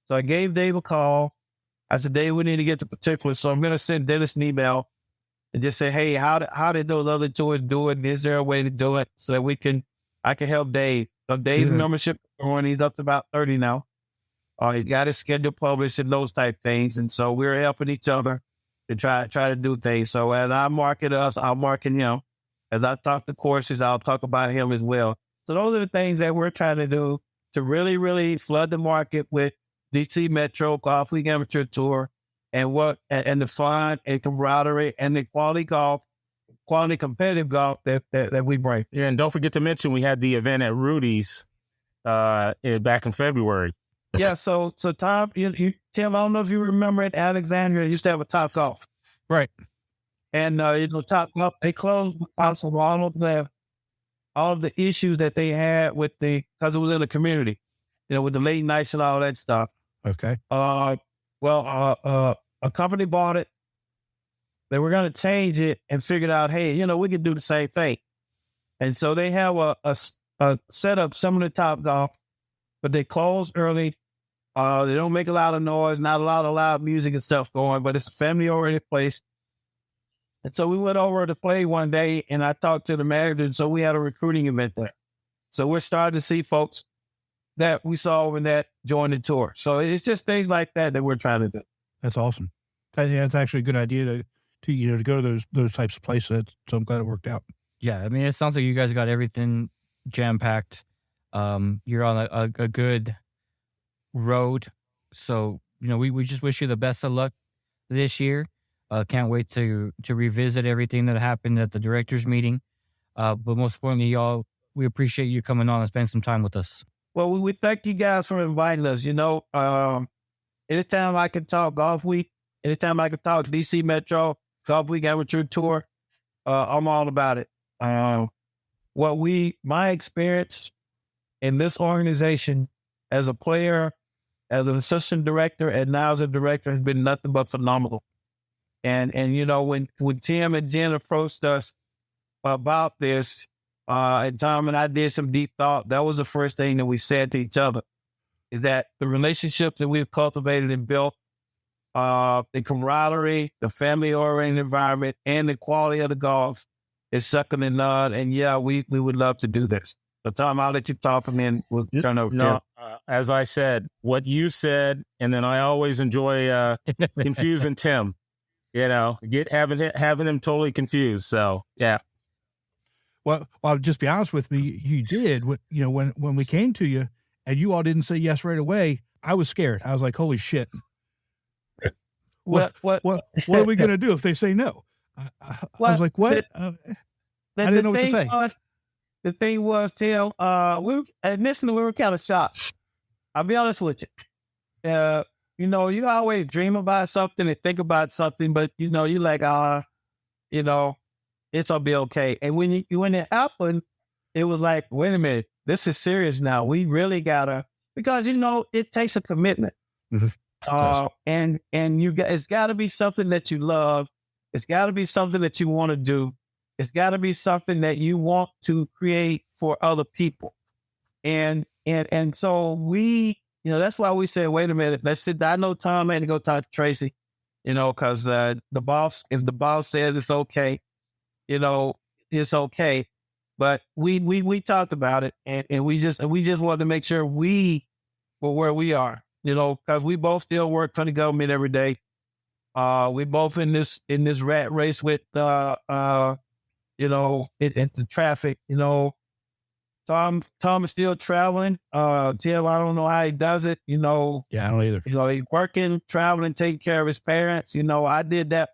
So I gave Dave a call. I said, Dave, we need to get the particulars. So I'm going to send Dennis an email and just say, hey, how did those other tours do it? And is there a way to do it so that I can help Dave? So Dave's membership is growing. He's up to about 30 now. He's got his schedule published and those type things. And so we're helping each other to try to do things. So as I market us, I'll market him. As I talk to courses, I'll talk about him as well. So those are the things that we're trying to do to really, really flood the market with DC Metro Golfweek Amateur Tour and the fun and camaraderie and the quality competitive golf that we bring. Yeah, and don't forget to mention we had the event at Rudy's back in February. Yeah, so Tom, Tim, I don't know if you remember at Alexandria, used to have a Top Golf. Right. And, Top Golf, they closed because of all of the issues that they had because it was in the community, with the late nights and all that stuff. Okay. A company bought it. They were going to change it and figured out, hey, we could do the same thing. And so they have a setup similar to Top Golf, but they close early. They don't make a lot of noise, not a lot of loud music and stuff going, but it's a family-oriented place. And so we went over to play one day, and I talked to the manager, and so we had a recruiting event there. So we're starting to see folks that we saw when that joined the tour. So it's just things like that we're trying to do. That's awesome. Yeah, it's actually a good idea to go to those types of places. So I'm glad it worked out. Yeah, I mean, it sounds like you guys got everything jam-packed. You're on a good road. So, we just wish you the best of luck this year. Can't wait to revisit everything that happened at the directors meeting. But most importantly, y'all, we appreciate you coming on and spending some time with us. Well, we thank you guys for inviting us. Anytime I can talk Golfweek, anytime I can talk DC Metro, Golfweek Amateur Tour, I'm all about it. My experience in this organization as a player, as an assistant director, and now as a director has been nothing but phenomenal. And when Tim and Jen approached us about this, and Tom and I did some deep thought, that was the first thing that we said to each other, is that the relationships that we've cultivated and built, the camaraderie, the family-oriented environment, and the quality of the golf is second to none. And yeah, we would love to do this. So Tom, I'll let you talk and then we'll turn over to Tim. as I said, what you said, and then I always enjoy confusing Tim. Having him totally confused. So yeah. Well, I'll just be honest with me. You did when we came to you, and you all didn't say yes right away. I was scared. I was like, "Holy shit! What are we gonna do if they say no?" I was like, "What?" I didn't know what to say. The thing was, Tim, initially we were kind of shocked. I'll be honest with you. You always dream about something and think about something, but you're like, it's gonna be okay. And when it happened, it was like, wait a minute, this is serious now. We really gotta, because it takes a commitment. And it's gotta be something that you love. It's gotta be something that you want to do. It's gotta be something that you want to create for other people. And so we, that's why we said, wait a minute, let's sit down. I know Tom had to go talk to Tracy, because if the boss says it's okay, it's okay. But we talked about it, and we just wanted to make sure we were where we are, because we both still work for the government every day. We both in this rat race with the traffic. Tom is still traveling. Tim, I don't know how he does it. Yeah, I don't either. He's working, traveling, taking care of his parents. I did that.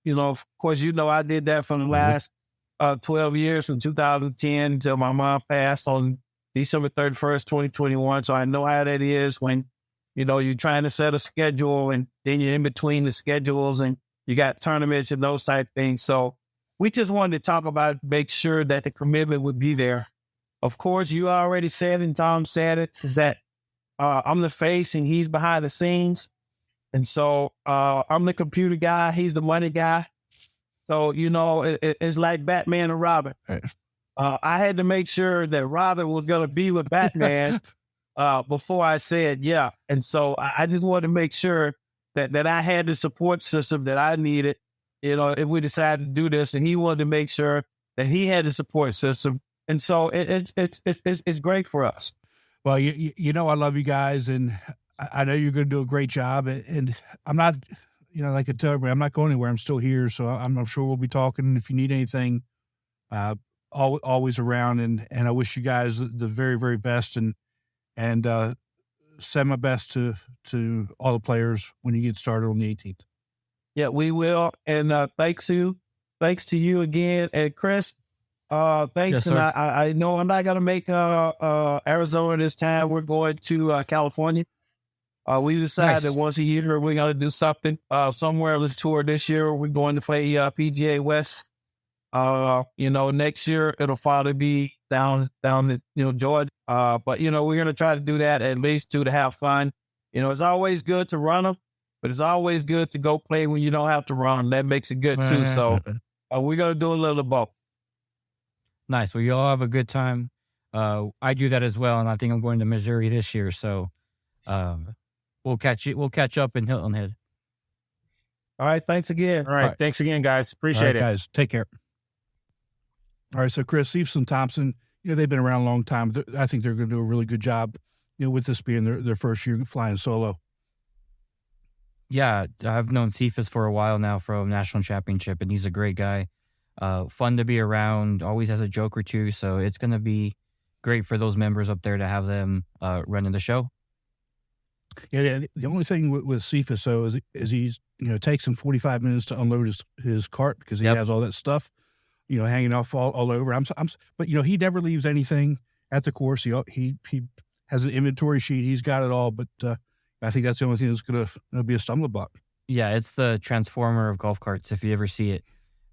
Of course, I did that for the last 12 years, from 2010 until my mom passed on December 31st, 2021. So I know how that is when, you're trying to set a schedule and then you're in between the schedules and you got tournaments and those type things. So we just wanted to talk about, make sure that the commitment would be there. Of course, you already said, and Tom said it, is that I'm the face and he's behind the scenes. And so I'm the computer guy. He's the money guy. So, it's like Batman and Robin. Right. I had to make sure that Robin was going to be with Batman before I said yeah. And so I just wanted to make sure that I had the support system that I needed, if we decided to do this. And he wanted to make sure that he had the support system. And so it's great for us. Well, I love you guys, and I know you're going to do a great job. And I'm not, like I tell everybody, I'm not going anywhere. I'm still here, so I'm sure we'll be talking. If you need anything, always around. And I wish you guys the very, very best, and send my best to all the players when you get started on the 18th. Yeah, we will. And thanks to you again, and Chris. Thanks. Yes, and I know I'm not going to make Arizona this time. We're going to California. We decided that once a year we're going to do something somewhere on this tour. This year we're going to play PGA West. Next year it'll probably be down in Georgia. But we're going to try to do that at least to have fun. It's always good to run them, but it's always good to go play when you don't have to run them. That makes it good too. So we're going to do a little of both. Nice. Well, you all have a good time. I do that as well, and I think I'm going to Missouri this year. So we'll catch up in Hilton Head. All right. Thanks again. All right. Thanks again, guys. Appreciate it. Guys, take care. All right. So Chris, Cephas and Thompson, they've been around a long time. I think they're going to do a really good job, with this being their first year flying solo. Yeah. I've known Cephas for a while now from National Championship, and he's a great guy. Fun to be around, always has a joke or two. So it's going to be great for those members up there to have them running the show. Yeah. The only thing with Cephas, though, is he's, takes him 45 minutes to unload his cart because he has all that stuff, hanging off all over. But he never leaves anything at the course. He has an inventory sheet. He's got it all. But I think that's the only thing that's going to be a stumbling block. Yeah. It's the transformer of golf carts. If you ever see it.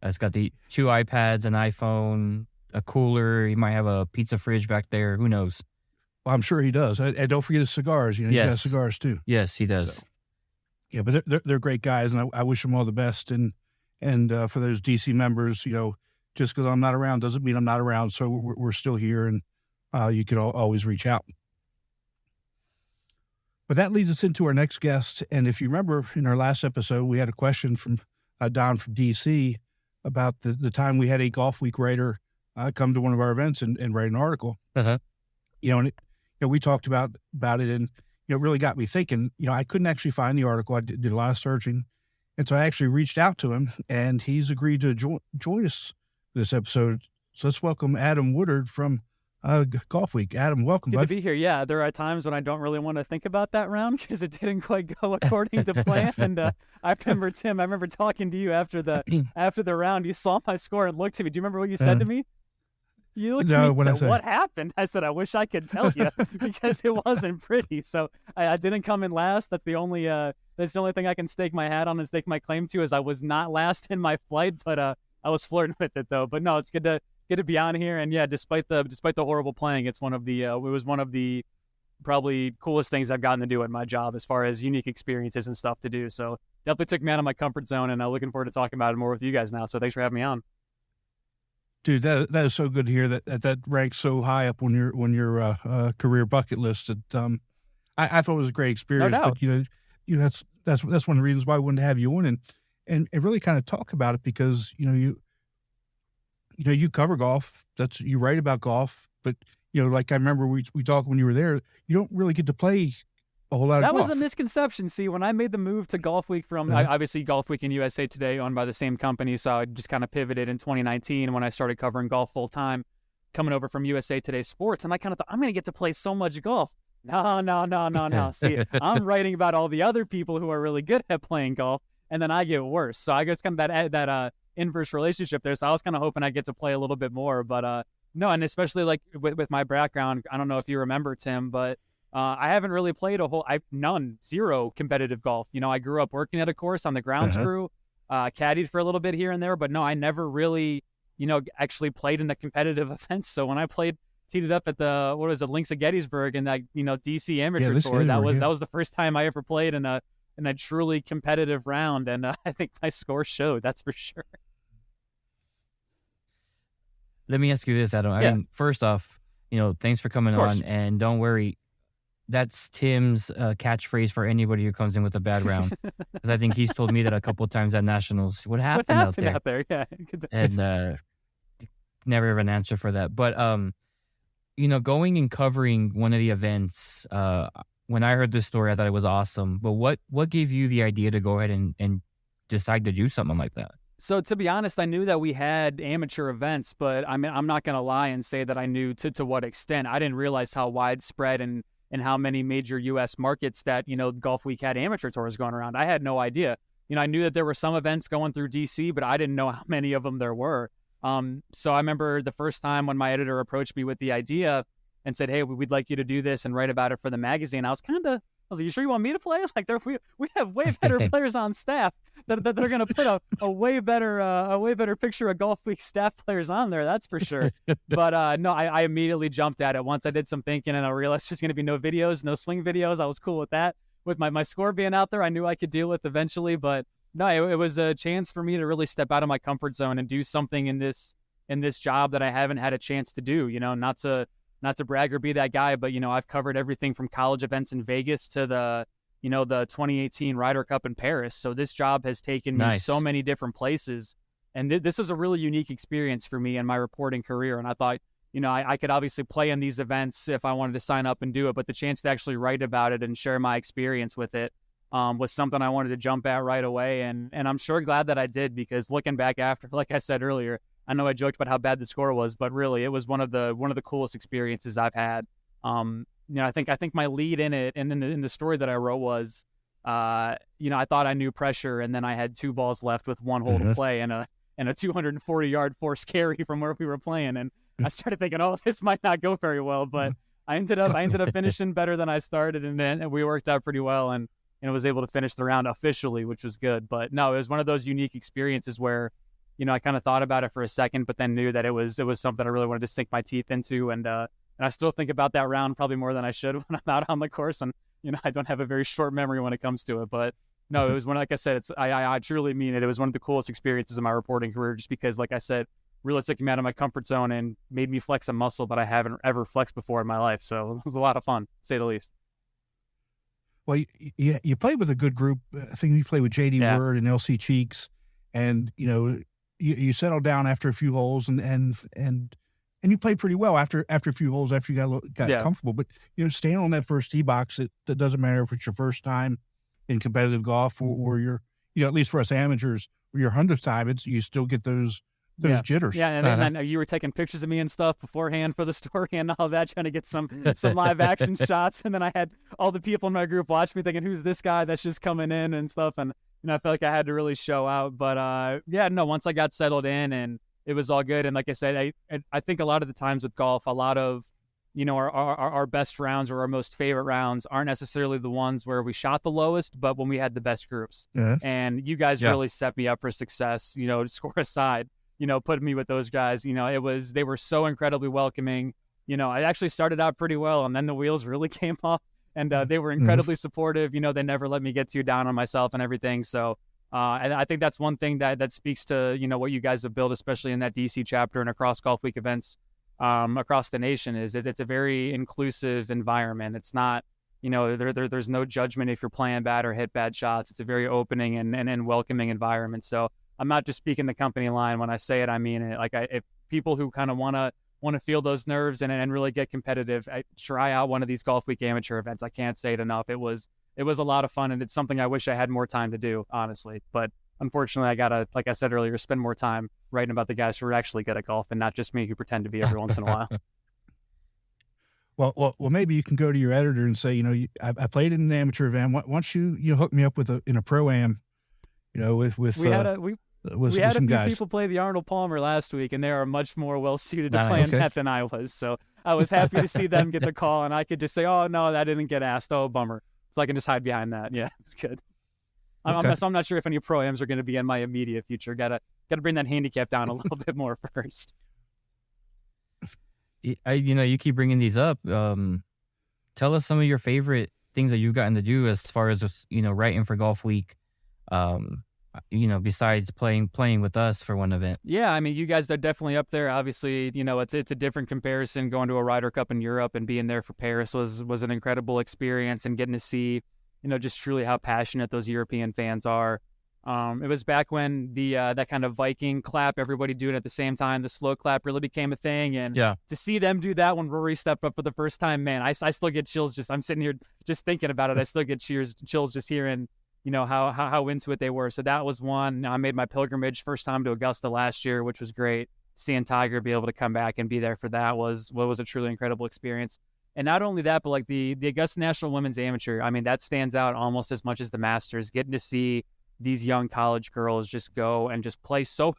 It's got the 2 iPads, an iPhone, a cooler. He might have a pizza fridge back there. Who knows? Well, I'm sure he does. And don't forget his cigars. He's got cigars too. Yes, he does. So, yeah, but they're great guys, and I wish them all the best. And for those DC members, just because I'm not around doesn't mean I'm not around. So we're still here, and you can always reach out. But that leads us into our next guest. And if you remember in our last episode, we had a question from Don from DC about the time we had a Golfweek writer come to one of our events and write an article. Uh-huh. And we talked about it, and it really got me thinking. I couldn't actually find the article. I did a lot of searching, and so I actually reached out to him, and he's agreed to join us this episode. So let's welcome Adam Woodard from Golfweek. Adam, welcome, Good bud. to be here. Yeah, there are times when I don't really want to think about that round because it didn't quite go according to plan. And I remember talking to you after the round. You saw my score and looked at me. Do you remember what you said to me? You looked at me and said, "What happened?" I said, "I wish I could tell you because it wasn't pretty." So I didn't come in last. That's the only thing I can stake my hat on and stake my claim to, is I was not last in my flight, but I was flirting with it though. But no, it's good to be on here. And yeah, despite the horrible playing, it was one of the probably coolest things I've gotten to do at my job as far as unique experiences and stuff to do. So definitely took me out of my comfort zone, and I'm looking forward to talking about it more with you guys now. So thanks for having me on. Dude, that is so good to hear that ranks so high up on your career bucket list. I thought it was a great experience, No doubt. But that's one of the reasons why I wanted to have you on and really kind of talk about it, because you cover golf. You write about golf, but like I remember we talked when you were there. You don't really get to play a whole lot of golf. That was a misconception. See, when I made the move to Golfweek from obviously Golfweek and USA Today, owned by the same company, so I just kind of pivoted in 2019 when I started covering golf full time, coming over from USA Today Sports, and I kind of thought, I'm going to get to play so much golf. No. See, I'm writing about all the other people who are really good at playing golf, and then I get worse. So I guess kind of that inverse relationship there. So I was kind of hoping I get to play a little bit more, but no, and especially like with my background, I don't know if you remember, Tim, but I haven't really played zero competitive golf. I grew up working at a course on the grounds crew, caddied for a little bit here and there, but no, I never really, actually played in a competitive event. So when I teed it up at the, Links of Gettysburg in that, DC amateur tour, that was the first time I ever played in a truly competitive round. And I think my score showed, that's for sure. Let me ask you this, Adam. Yeah. I mean, first off, thanks for coming on, and don't worry. That's Tim's catchphrase for anybody who comes in with a bad round, because I think he's told me that a couple of times at nationals. What happened out there? Yeah, and never have an answer for that. But going and covering one of the events. When I heard this story, I thought it was awesome. But what gave you the idea to go ahead and decide to do something like that? So to be honest, I knew that we had amateur events, but I mean, I'm not going to lie and say that I knew to what extent. I didn't realize how widespread and how many major U.S. markets that, Golfweek had amateur tours going around. I had no idea. I knew that there were some events going through D.C., but I didn't know how many of them there were. So I remember the first time when my editor approached me with the idea and said, "Hey, we'd like you to do this and write about it for the magazine." I was like, "You sure you want me to play?" Like, we have way better players on staff that they're going to put a way better picture of Golfweek staff players on there. That's for sure. But no, I immediately jumped at it once I did some thinking, and I realized there's going to be no videos, no swing videos. I was cool with that. With my score being out there, I knew I could deal with eventually. But no, it was a chance for me to really step out of my comfort zone and do something in this job that I haven't had a chance to do. Not to brag or be that guy, but I've covered everything from college events in Vegas to the 2018 Ryder Cup in Paris. So this job has taken me so many different places, and this was a really unique experience for me in my reporting career. And I thought, I could obviously play in these events if I wanted to sign up and do it, but the chance to actually write about it and share my experience with it was something I wanted to jump at right away. And I'm sure glad that I did, because looking back after, like I said earlier, I know I joked about how bad the score was, but really it was one of the coolest experiences I've had. I think my lead in it and in the story that I wrote was, I thought I knew pressure, and then I had 2 balls left with 1 hole to play and a 240-yard forced carry from where we were playing, and I started thinking, oh, this might not go very well, but I ended up finishing better than I started, and we worked out pretty well, and was able to finish the round officially, which was good. But no, it was one of those unique experiences where, I kind of thought about it for a second, but then knew that it was something I really wanted to sink my teeth into, and I still think about that round probably more than I should when I'm out on the course, and I don't have a very short memory when it comes to it. But no, it was like I said, I truly mean it. It was one of the coolest experiences in my reporting career, just because, like I said, really took me out of my comfort zone and made me flex a muscle that I haven't ever flexed before in my life. So it was a lot of fun, to say the least. Well, you played with a good group. I think you played with J.D. Word and L.C. Cheeks, and you settled down after a few holes, and and you played pretty well after a few holes, after you got comfortable. But staying on that first tee box, it doesn't matter if it's your first time in competitive golf or your, at least for us amateurs, or your 100th time, you still get those jitters. Yeah, and then you were taking pictures of me and stuff beforehand for the story and all that, trying to get some live action shots. And then I had all the people in my group watch me thinking, who's this guy that's just coming in and stuff. And I felt like I had to really show out. But once I got settled in and it was all good. And like I said, I think a lot of the times with golf, a lot of our best rounds or our most favorite rounds aren't necessarily the ones where we shot the lowest, but when we had the best groups. Yeah. And you guys really set me up for success, score aside. Putting me with those guys, they were so incredibly welcoming. I actually started out pretty well, and then the wheels really came off, and they were incredibly supportive. They never let me get too down on myself and everything. So, and I think that's one thing that speaks to, what you guys have built, especially in that DC chapter and across Golfweek events across the nation, is it's a very inclusive environment. It's not, there's no judgment if you're playing bad or hit bad shots. It's a very opening and welcoming environment. So, I'm not just speaking the company line. When I say it, I mean it. Like, if people who kind of want to feel those nerves and really get competitive, try out one of these Golfweek amateur events. I can't say it enough. It was a lot of fun, and it's something I wish I had more time to do, honestly. But unfortunately, I gotta, like I said earlier, spend more time writing about the guys who are actually good at golf and not just me who pretend to be every once in a while. Well, maybe you can go to your editor and say, I played in an amateur event. Why don't you hook me up in a pro-am? With we had a few guys. People play the Arnold Palmer last week, and they are much more well suited to play in that than I was. So I was happy to see them get the call, and I could just say, "Oh no, that didn't get asked. Oh, bummer." So I can just hide behind that. Yeah, it's good. Okay. I'm not sure if any pro-ams are going to be in my immediate future. Got to bring that handicap down a little bit more first. You keep bringing these up. Tell us some of your favorite things that you've gotten to do as far as writing for Golfweek. Besides playing with us for one event. Yeah, I mean, you guys are definitely up there. Obviously, it's a different comparison. Going to a Ryder Cup in Europe and being there for Paris was an incredible experience, and getting to see, just truly how passionate those European fans are. It was back when the that kind of Viking clap, everybody doing it at the same time, the slow clap really became a thing. And to see them do that when Rory stepped up for the first time, man, I still get chills. I'm sitting here just thinking about it. I still get chills just hearing how into it they were. So that was one. I made my pilgrimage first time to Augusta last year, which was great. Seeing Tiger be able to come back and be there for that was a truly incredible experience. And not only that, but like the Augusta National Women's Amateur, I mean, that stands out almost as much as the Masters. Getting to see these young college girls just go and just play some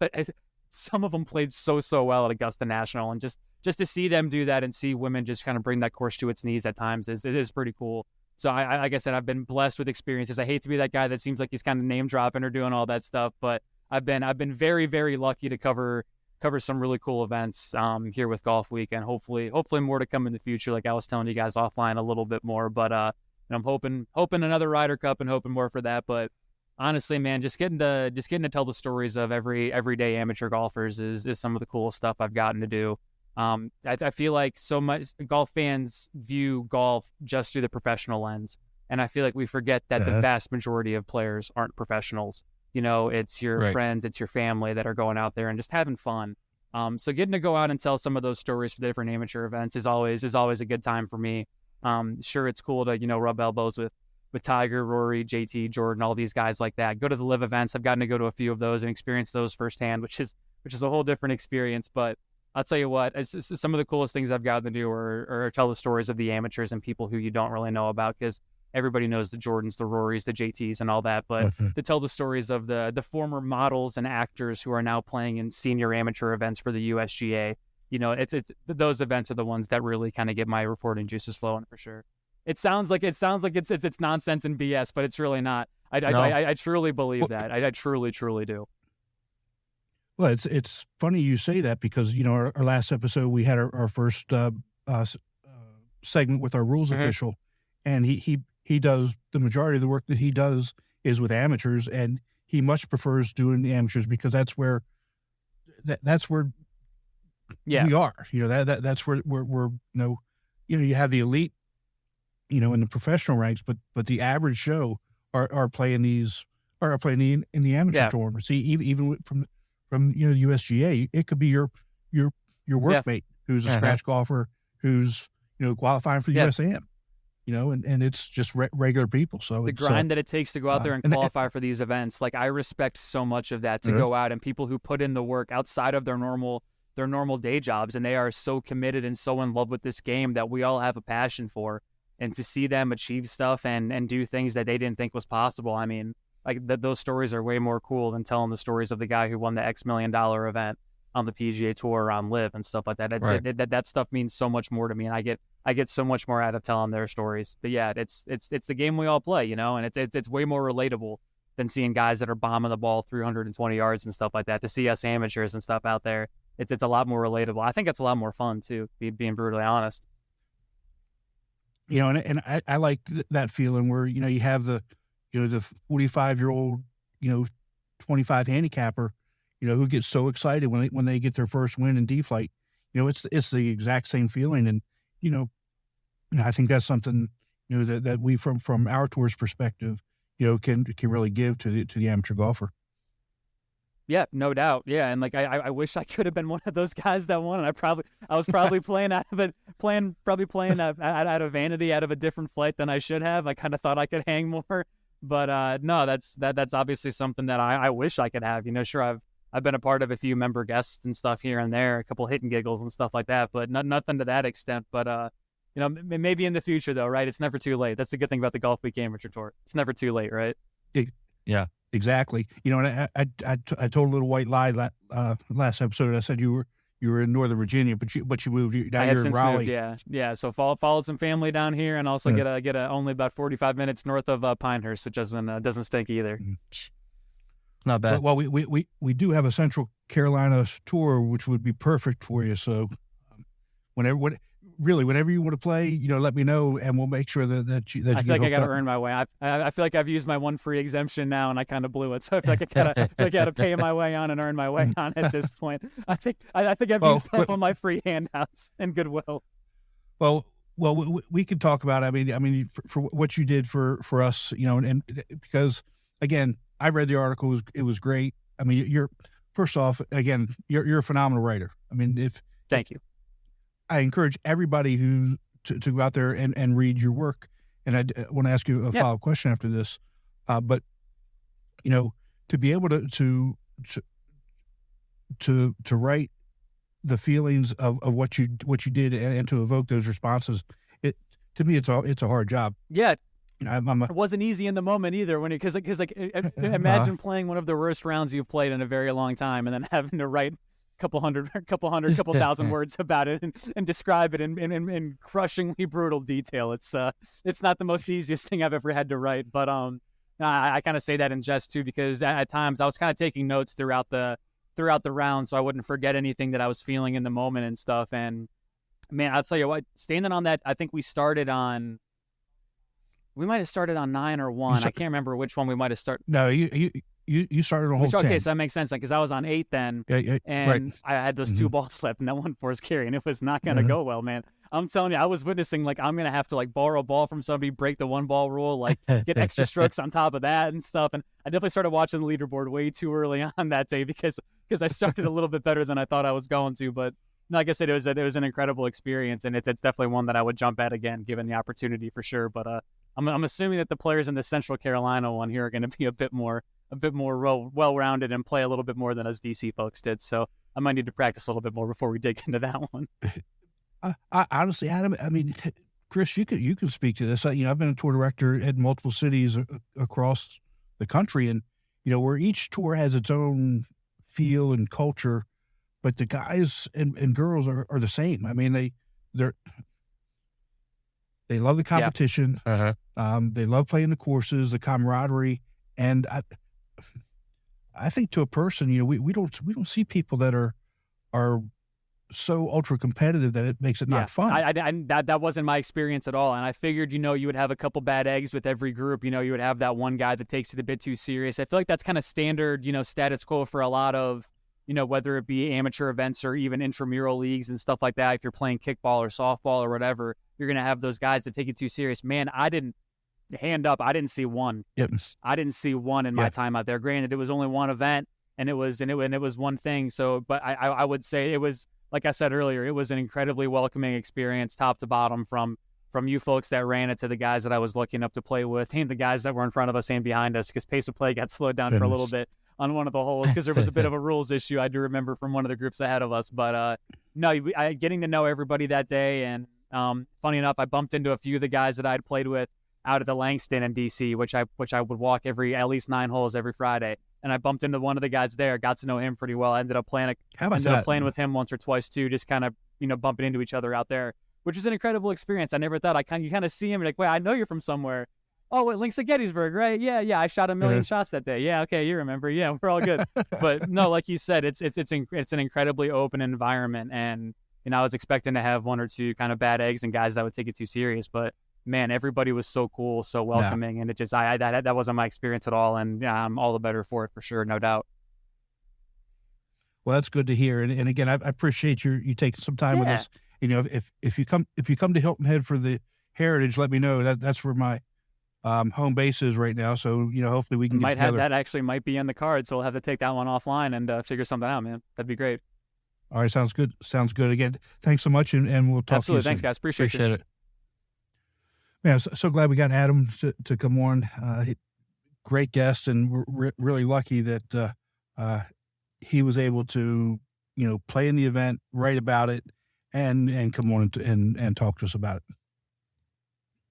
of them played so well at Augusta National, and just to see them do that and see women just kind of bring that course to its knees at times is pretty cool. So I like I said, I've been blessed with experiences. I hate to be that guy that seems like he's kind of name dropping or doing all that stuff, but I've been very, very lucky to cover some really cool events here with Golfweek, and hopefully more to come in the future. Like I was telling you guys offline a little bit more, but I'm hoping another Ryder Cup and hoping more for that. But honestly, man, just getting to tell the stories of everyday amateur golfers is some of the coolest stuff I've gotten to do. I feel like so much golf fans view golf just through the professional lens, and I feel like we forget that the vast majority of players aren't professionals. It's your friends, it's your family that are going out there and just having fun. So getting to go out and tell some of those stories for the different amateur events is always a good time for me. Sure, it's cool to rub elbows with Tiger, Rory, JT, Jordan, all these guys like that. Go to the live events. I've gotten to go to a few of those and experience those firsthand, which is a whole different experience. But I'll tell you what, it's some of the coolest things I've gotten to do are tell the stories of the amateurs and people who you don't really know about, because everybody knows the Jordans, the Rorys, the JTs, and all that. But to tell the stories of the former models and actors who are now playing in senior amateur events for the USGA, it's those events are the ones that really kind of get my reporting juices flowing for sure. It sounds like it's nonsense and BS, but it's really not. I truly believe that. I truly do. Well, it's funny you say that, because our last episode we had our first segment with our rules official, and he does the majority of the work that he does is with amateurs, and he much prefers doing the amateurs because that's where we are. That's where we're you have the elite, in the professional ranks, but the average show are playing in the amateur tournament. See, even from USGA, it could be your workmate who's a scratch golfer, who's, qualifying for the USAM, and it's just regular people. So the grind that it takes to go out there and qualify for these events, like I respect so much of that, to go out and people who put in the work outside of their normal day jobs, and they are so committed and so in love with this game that we all have a passion for, and to see them achieve stuff and do things that they didn't think was possible. I mean, like those stories are way more cool than telling the stories of the guy who won the X $1 million event on the PGA Tour on Live and stuff like that. That stuff means so much more to me, and I get so much more out of telling their stories. But yeah, it's the game we all play, and it's way more relatable than seeing guys that are bombing the ball 320 yards and stuff like that. To see us amateurs and stuff out there, it's a lot more relatable. I think it's a lot more fun too, being brutally honest. And I like that feeling where you have the 45-year-old 25 handicapper who gets so excited when they get their first win in D flight. It's the exact same feeling, and I think that's something that we from our tour's perspective can really give to the amateur golfer. Yeah, no doubt. Yeah, and like I wish I could have been one of those guys that won. And I was probably playing out of out of vanity, out of a different flight than I should have. I kind of thought I could hang more, but no, that's obviously something that I wish I could have. Sure, I've been a part of a few member guests and stuff here and there, a couple hit and giggles and stuff like that, but nothing to that extent. But maybe in the future though, right? It's never too late. That's the good thing about the Golfweek Amateur Tour. It's never too late, right? Yeah. Exactly. And I told a little white lie last episode. I said you were in Northern Virginia, but you moved. Now you're in Raleigh. Yeah. So followed some family down here, and also get a only about 45 minutes north of Pinehurst, which doesn't stink either. Not bad. Well, we do have a Central Carolina tour, which would be perfect for you. So whenever you want to play, let me know, and we'll make sure that you. I feel like I got to earn my way. I feel like I've used my one free exemption now, and I kind of blew it. So I feel like I got to pay my way on and earn my way on at this point. I think I've used up all my free handouts and goodwill. Well, we could talk about. I mean, for what you did for us, and because again, I read the article. It was great. I mean, you're a phenomenal writer. I mean, thank you. I encourage everybody to go out there and read your work. And I want to ask you a follow-up question after this. But to be able to write the feelings of what you did and to evoke those responses, to me it's a hard job. Yeah. It wasn't easy in the moment either, because imagine playing one of the worst rounds you've played in a very long time, and then having to write couple thousand words about it and describe it in crushingly brutal detail. It's not the most easiest thing I've ever had to write, but I kind of say that in jest too, because at times I was kind of taking notes throughout the round so I wouldn't forget anything that I was feeling in the moment and stuff. And man, I'll tell you what, standing on that, I think we might have started on 9 or 1. I can't remember which one we might have started. No, you started a whole 10. Okay, so that makes sense because I was on 8 then, and right. I had those 2 balls left and that one forced carry, and it was not going to go well, man. I'm telling you, I was witnessing like I'm going to have to like borrow a ball from somebody, break the 1 ball rule, like get extra strokes on top of that and stuff. And I definitely started watching the leaderboard way too early on that day because I started a little bit better than I thought I was going to. But like I said, it was an incredible experience, and it's definitely one that I would jump at again given the opportunity for sure. But I'm assuming that the players in the Central Carolina one here are going to be a bit more well-rounded and play a little bit more than us DC folks did. So I might need to practice a little bit more before we dig into that one. I honestly, Adam, I mean, Chris, you can speak to this. I've been a tour director at multiple cities across the country, and where each tour has its own feel and culture, but the guys and girls are the same. I mean, they love the competition. Yeah. They love playing the courses, the camaraderie, and I think to a person, we don't see people that are so ultra competitive that it makes it not fun. That wasn't my experience at all. And I figured, you would have a couple bad eggs with every group. You would have that one guy that takes it a bit too serious. I feel like that's kind of standard, status quo for a lot of, whether it be amateur events or even intramural leagues and stuff like that. If you're playing kickball or softball or whatever, you're going to have those guys that take it too serious. Man, I didn't see one. Yep. I didn't see one in my time out there. Granted, it was only one event and it was one thing. So, but I would say it was like I said earlier, it was an incredibly welcoming experience, top to bottom, from you folks that ran it to the guys that I was lucky enough to play with, and the guys that were in front of us and behind us, because pace of play got slowed down for a little bit on one of the holes because there was a bit of a rules issue, I do remember, from one of the groups ahead of us. But no, getting to know everybody that day, and funny enough, I bumped into a few of the guys that I'd played with out at the Langston in DC, which I would walk at least 9 holes every Friday. And I bumped into one of the guys there, got to know him pretty well. I ended up playing with him once or twice too, just kind of, bumping into each other out there, which is an incredible experience. I never thought you kind of see him, like, wait, I know you're from somewhere. Oh, wait, Links at Gettysburg, right? Yeah. I shot a million shots that day. Yeah, okay, you remember. Yeah, we're all good. But no, like you said, it's an incredibly open environment, and I was expecting to have one or two kind of bad eggs and guys that would take it too serious, but man, everybody was so cool, so welcoming, and it just that wasn't my experience at all, and I'm all the better for it, for sure, no doubt. Well, that's good to hear, and again, I appreciate you taking some time with us. If you come to Hilton Head for the Heritage, let me know. That's where my home base is right now. So hopefully we can get together. That actually might be in the card, so we'll have to take that one offline and figure something out, man. That'd be great. All right, sounds good. Again, thanks so much, and we'll talk. Absolutely, to you thanks, soon. guys. Appreciate it. Man, so glad we got Adam to come on. Great guest, and we're really lucky that he was able to, play in the event, write about it, and come on and talk to us about it.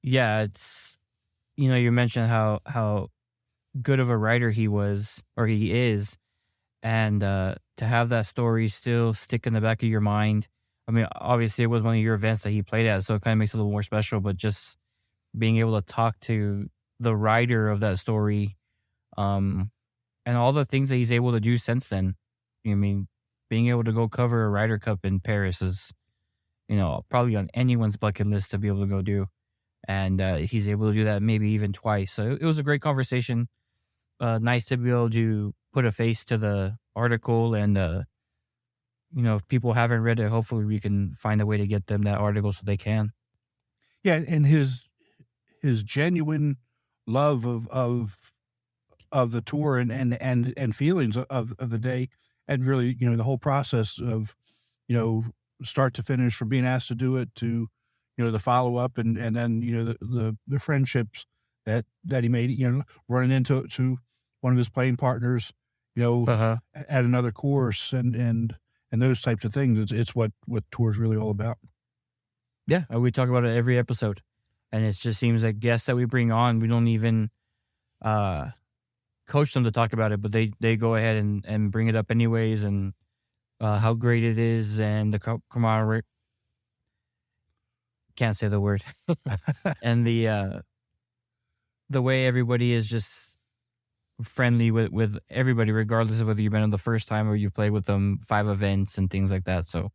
Yeah, it's, you mentioned how good of a writer he was, or he is, and to have that story still stick in the back of your mind. I mean, obviously it was one of your events that he played at, so it kind of makes it a little more special, but just being able to talk to the writer of that story, and all the things that he's able to do since then. I mean, being able to go cover a Ryder Cup in Paris is, probably on anyone's bucket list to be able to go do. And he's able to do that maybe even twice. So it was a great conversation. Nice to be able to put a face to the article. And, if people haven't read it, hopefully we can find a way to get them that article so they can. Yeah, and his genuine love of the tour and feelings of the day, and really, the whole process of, start to finish, from being asked to do it to, the follow up, and then, the friendships that he made, running into one of his playing partners, at another course, and those types of things. It's what tour is really all about. Yeah, we talk about it every episode. And it just seems like guests that we bring on, we don't even coach them to talk about it, but they go ahead and bring it up anyways, and how great it is, and the camaraderie. Can't say the word. And the way everybody is just friendly with everybody, regardless of whether you've been on the first time or you've played with them 5 events and things like that. So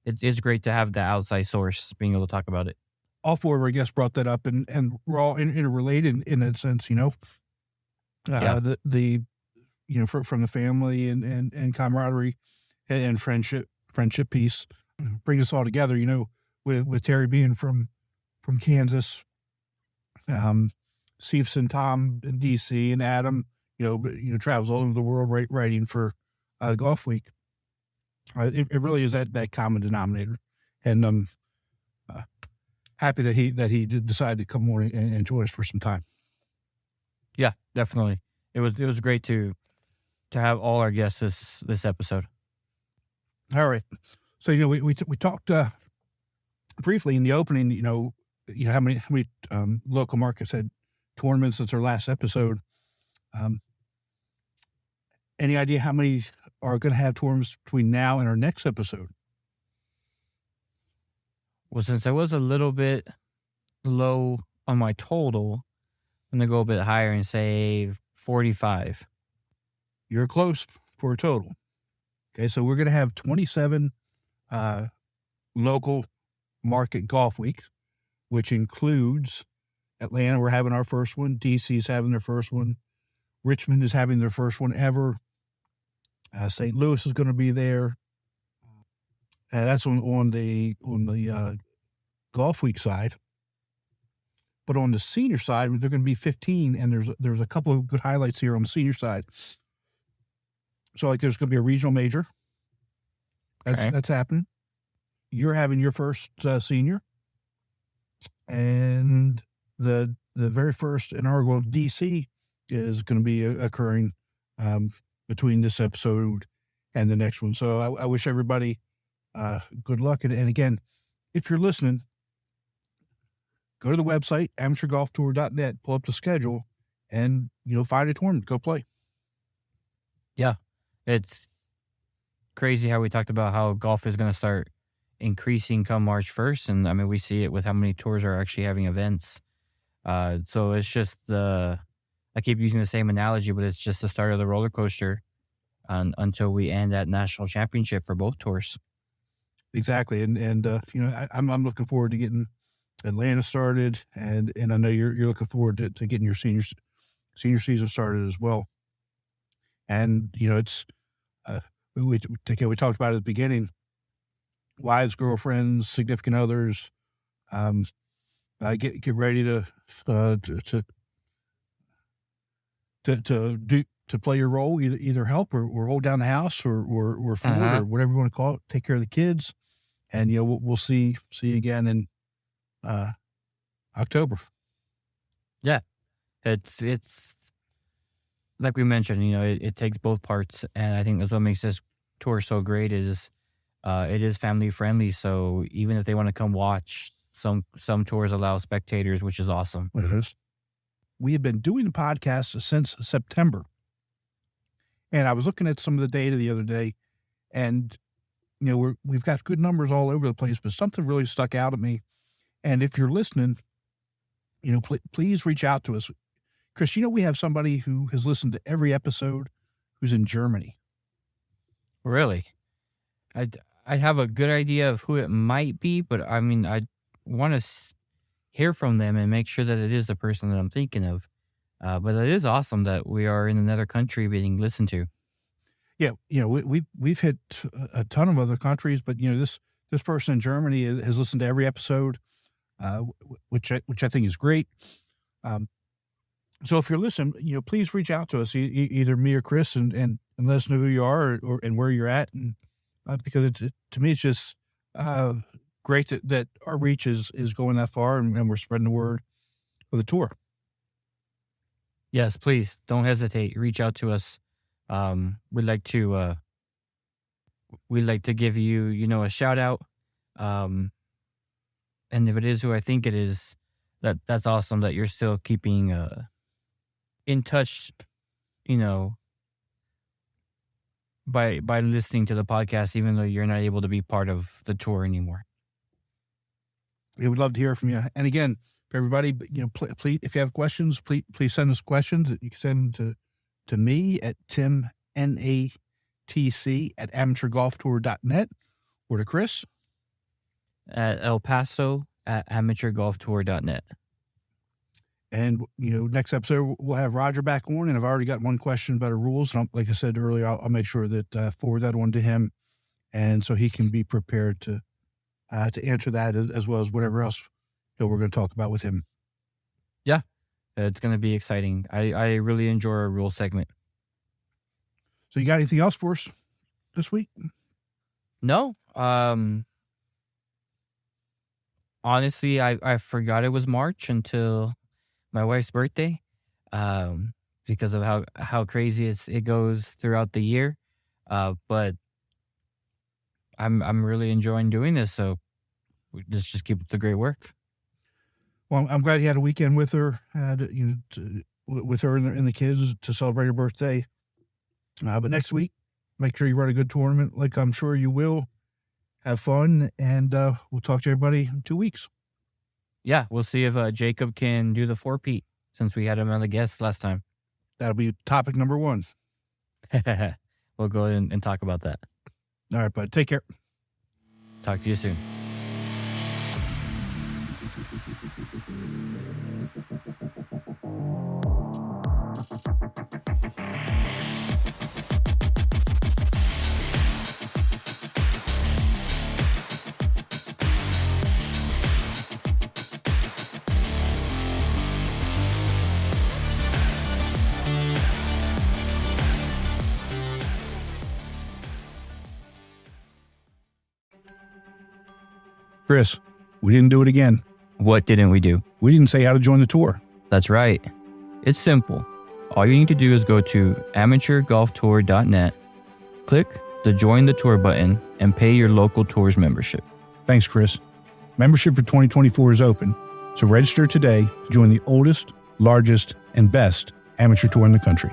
it's great to have the outside source being able to talk about it. All 4 of our guests brought that up, and we're all interrelated in that sense, from the family and camaraderie and friendship piece brings us all together, with Terry being from Kansas, Cephas and Tom in DC, and Adam, travels all over the world writing for Golfweek. It really is that common denominator, and happy that he did decide to come on and join us for some time. Yeah, definitely. It was great to have all our guests this episode. All right. So, we talked briefly in the opening, how many local markets had tournaments since our last episode. Any idea how many are going to have tournaments between now and our next episode? Well, since I was a little bit low on my total, I'm going to go a bit higher and say 45. You're close for a total. Okay, so we're going to have 27 local market golf weeks, which includes Atlanta. We're having our first one. DC's having their first one. Richmond is having their first one ever. St. Louis is going to be there. That's on the golf week side. But on the senior side, they're going to be 15, and there's a couple of good highlights here on the senior side. So, there's going to be a regional major. That's happening. you're having your first senior, and the very first inaugural DC is going to be occurring between this episode and the next one. So I wish everybody good luck. And again, if you're listening, go to the website, amateurgolftour.net, pull up the schedule, and, find a tournament, go play. Yeah. It's crazy how we talked about how golf is going to start increasing come March 1st. And I mean, we see it with how many tours are actually having events. So it's just I keep using the same analogy, but it's just the start of the roller coaster until we end that national championship for both tours. Exactly. And I'm looking forward to getting Atlanta started, and I know you're looking forward to getting your senior season started as well. And it's we talked about it at the beginning. Wives, girlfriends, significant others, get ready to play your role, either help or hold down the house or food or whatever you want to call it. Take care of the kids, and we'll see you again in October. Yeah, it's like we mentioned. It takes both parts, and I think that's what makes this tour so great. Is it is family friendly, so even if they want to come watch, some tours allow spectators, which is awesome. It is. We have been doing the podcast since September, and I was looking at some of the data the other day, and we've got good numbers all over the place, but something really stuck out at me. And if you're listening, please reach out to us, Chris. We have somebody who has listened to every episode who's in Germany. Really? I have a good idea of who it might be, but I mean, I want to hear from them and make sure that it is the person that I'm thinking of. But it is awesome that we are in another country being listened to. Yeah, we've hit a ton of other countries, but this person in Germany has listened to every episode, which I think is great. So if you're listening, please reach out to us, either me or Chris, and let us know who you are or and where you're at, and because to me it's just great that our reach is going that far, and we're spreading the word of the tour. Yes, please don't hesitate. Reach out to us. We'd like to give you, a shout out. And if it is who I think it is, that's awesome that you're still keeping in touch, by listening to the podcast, even though you're not able to be part of the tour anymore. We would love to hear from you. And again, for everybody, please, if you have questions, please send us questions. You can send them to me at timnatc@amateurgolftour.net, or to Chris at El Paso at amateurgolftour.net. And, next episode, we'll have Roger back on, and I've already got one question about the rules. And like I said earlier, I'll make sure that forward that one to him, and so he can be prepared to answer that as well as whatever else we're going to talk about with him. Yeah, it's going to be exciting. I really enjoy our rule segment. So you got anything else for us this week? No. Honestly, I forgot it was March until my wife's birthday, because of how crazy it goes throughout the year. But I'm really enjoying doing this, so let's just keep up the great work. Well, I'm glad you had a weekend with her, with her and the kids to celebrate her birthday. But next week, make sure you run a good tournament, like I'm sure you will. Have fun, and we'll talk to everybody in 2 weeks. Yeah, we'll see if Jacob can do the 4-peat, since we had him on the guest last time. That'll be topic number 1. We'll go ahead and talk about that. All right, bud. Take care. Talk to you soon. Chris, we didn't do it again. What didn't we do? We didn't say how to join the tour. That's right. It's simple. All you need to do is go to amateurgolftour.net, click the Join the Tour button, and pay your local tour's membership. Thanks, Chris. Membership for 2024 is open, so register today to join the oldest, largest, and best amateur tour in the country.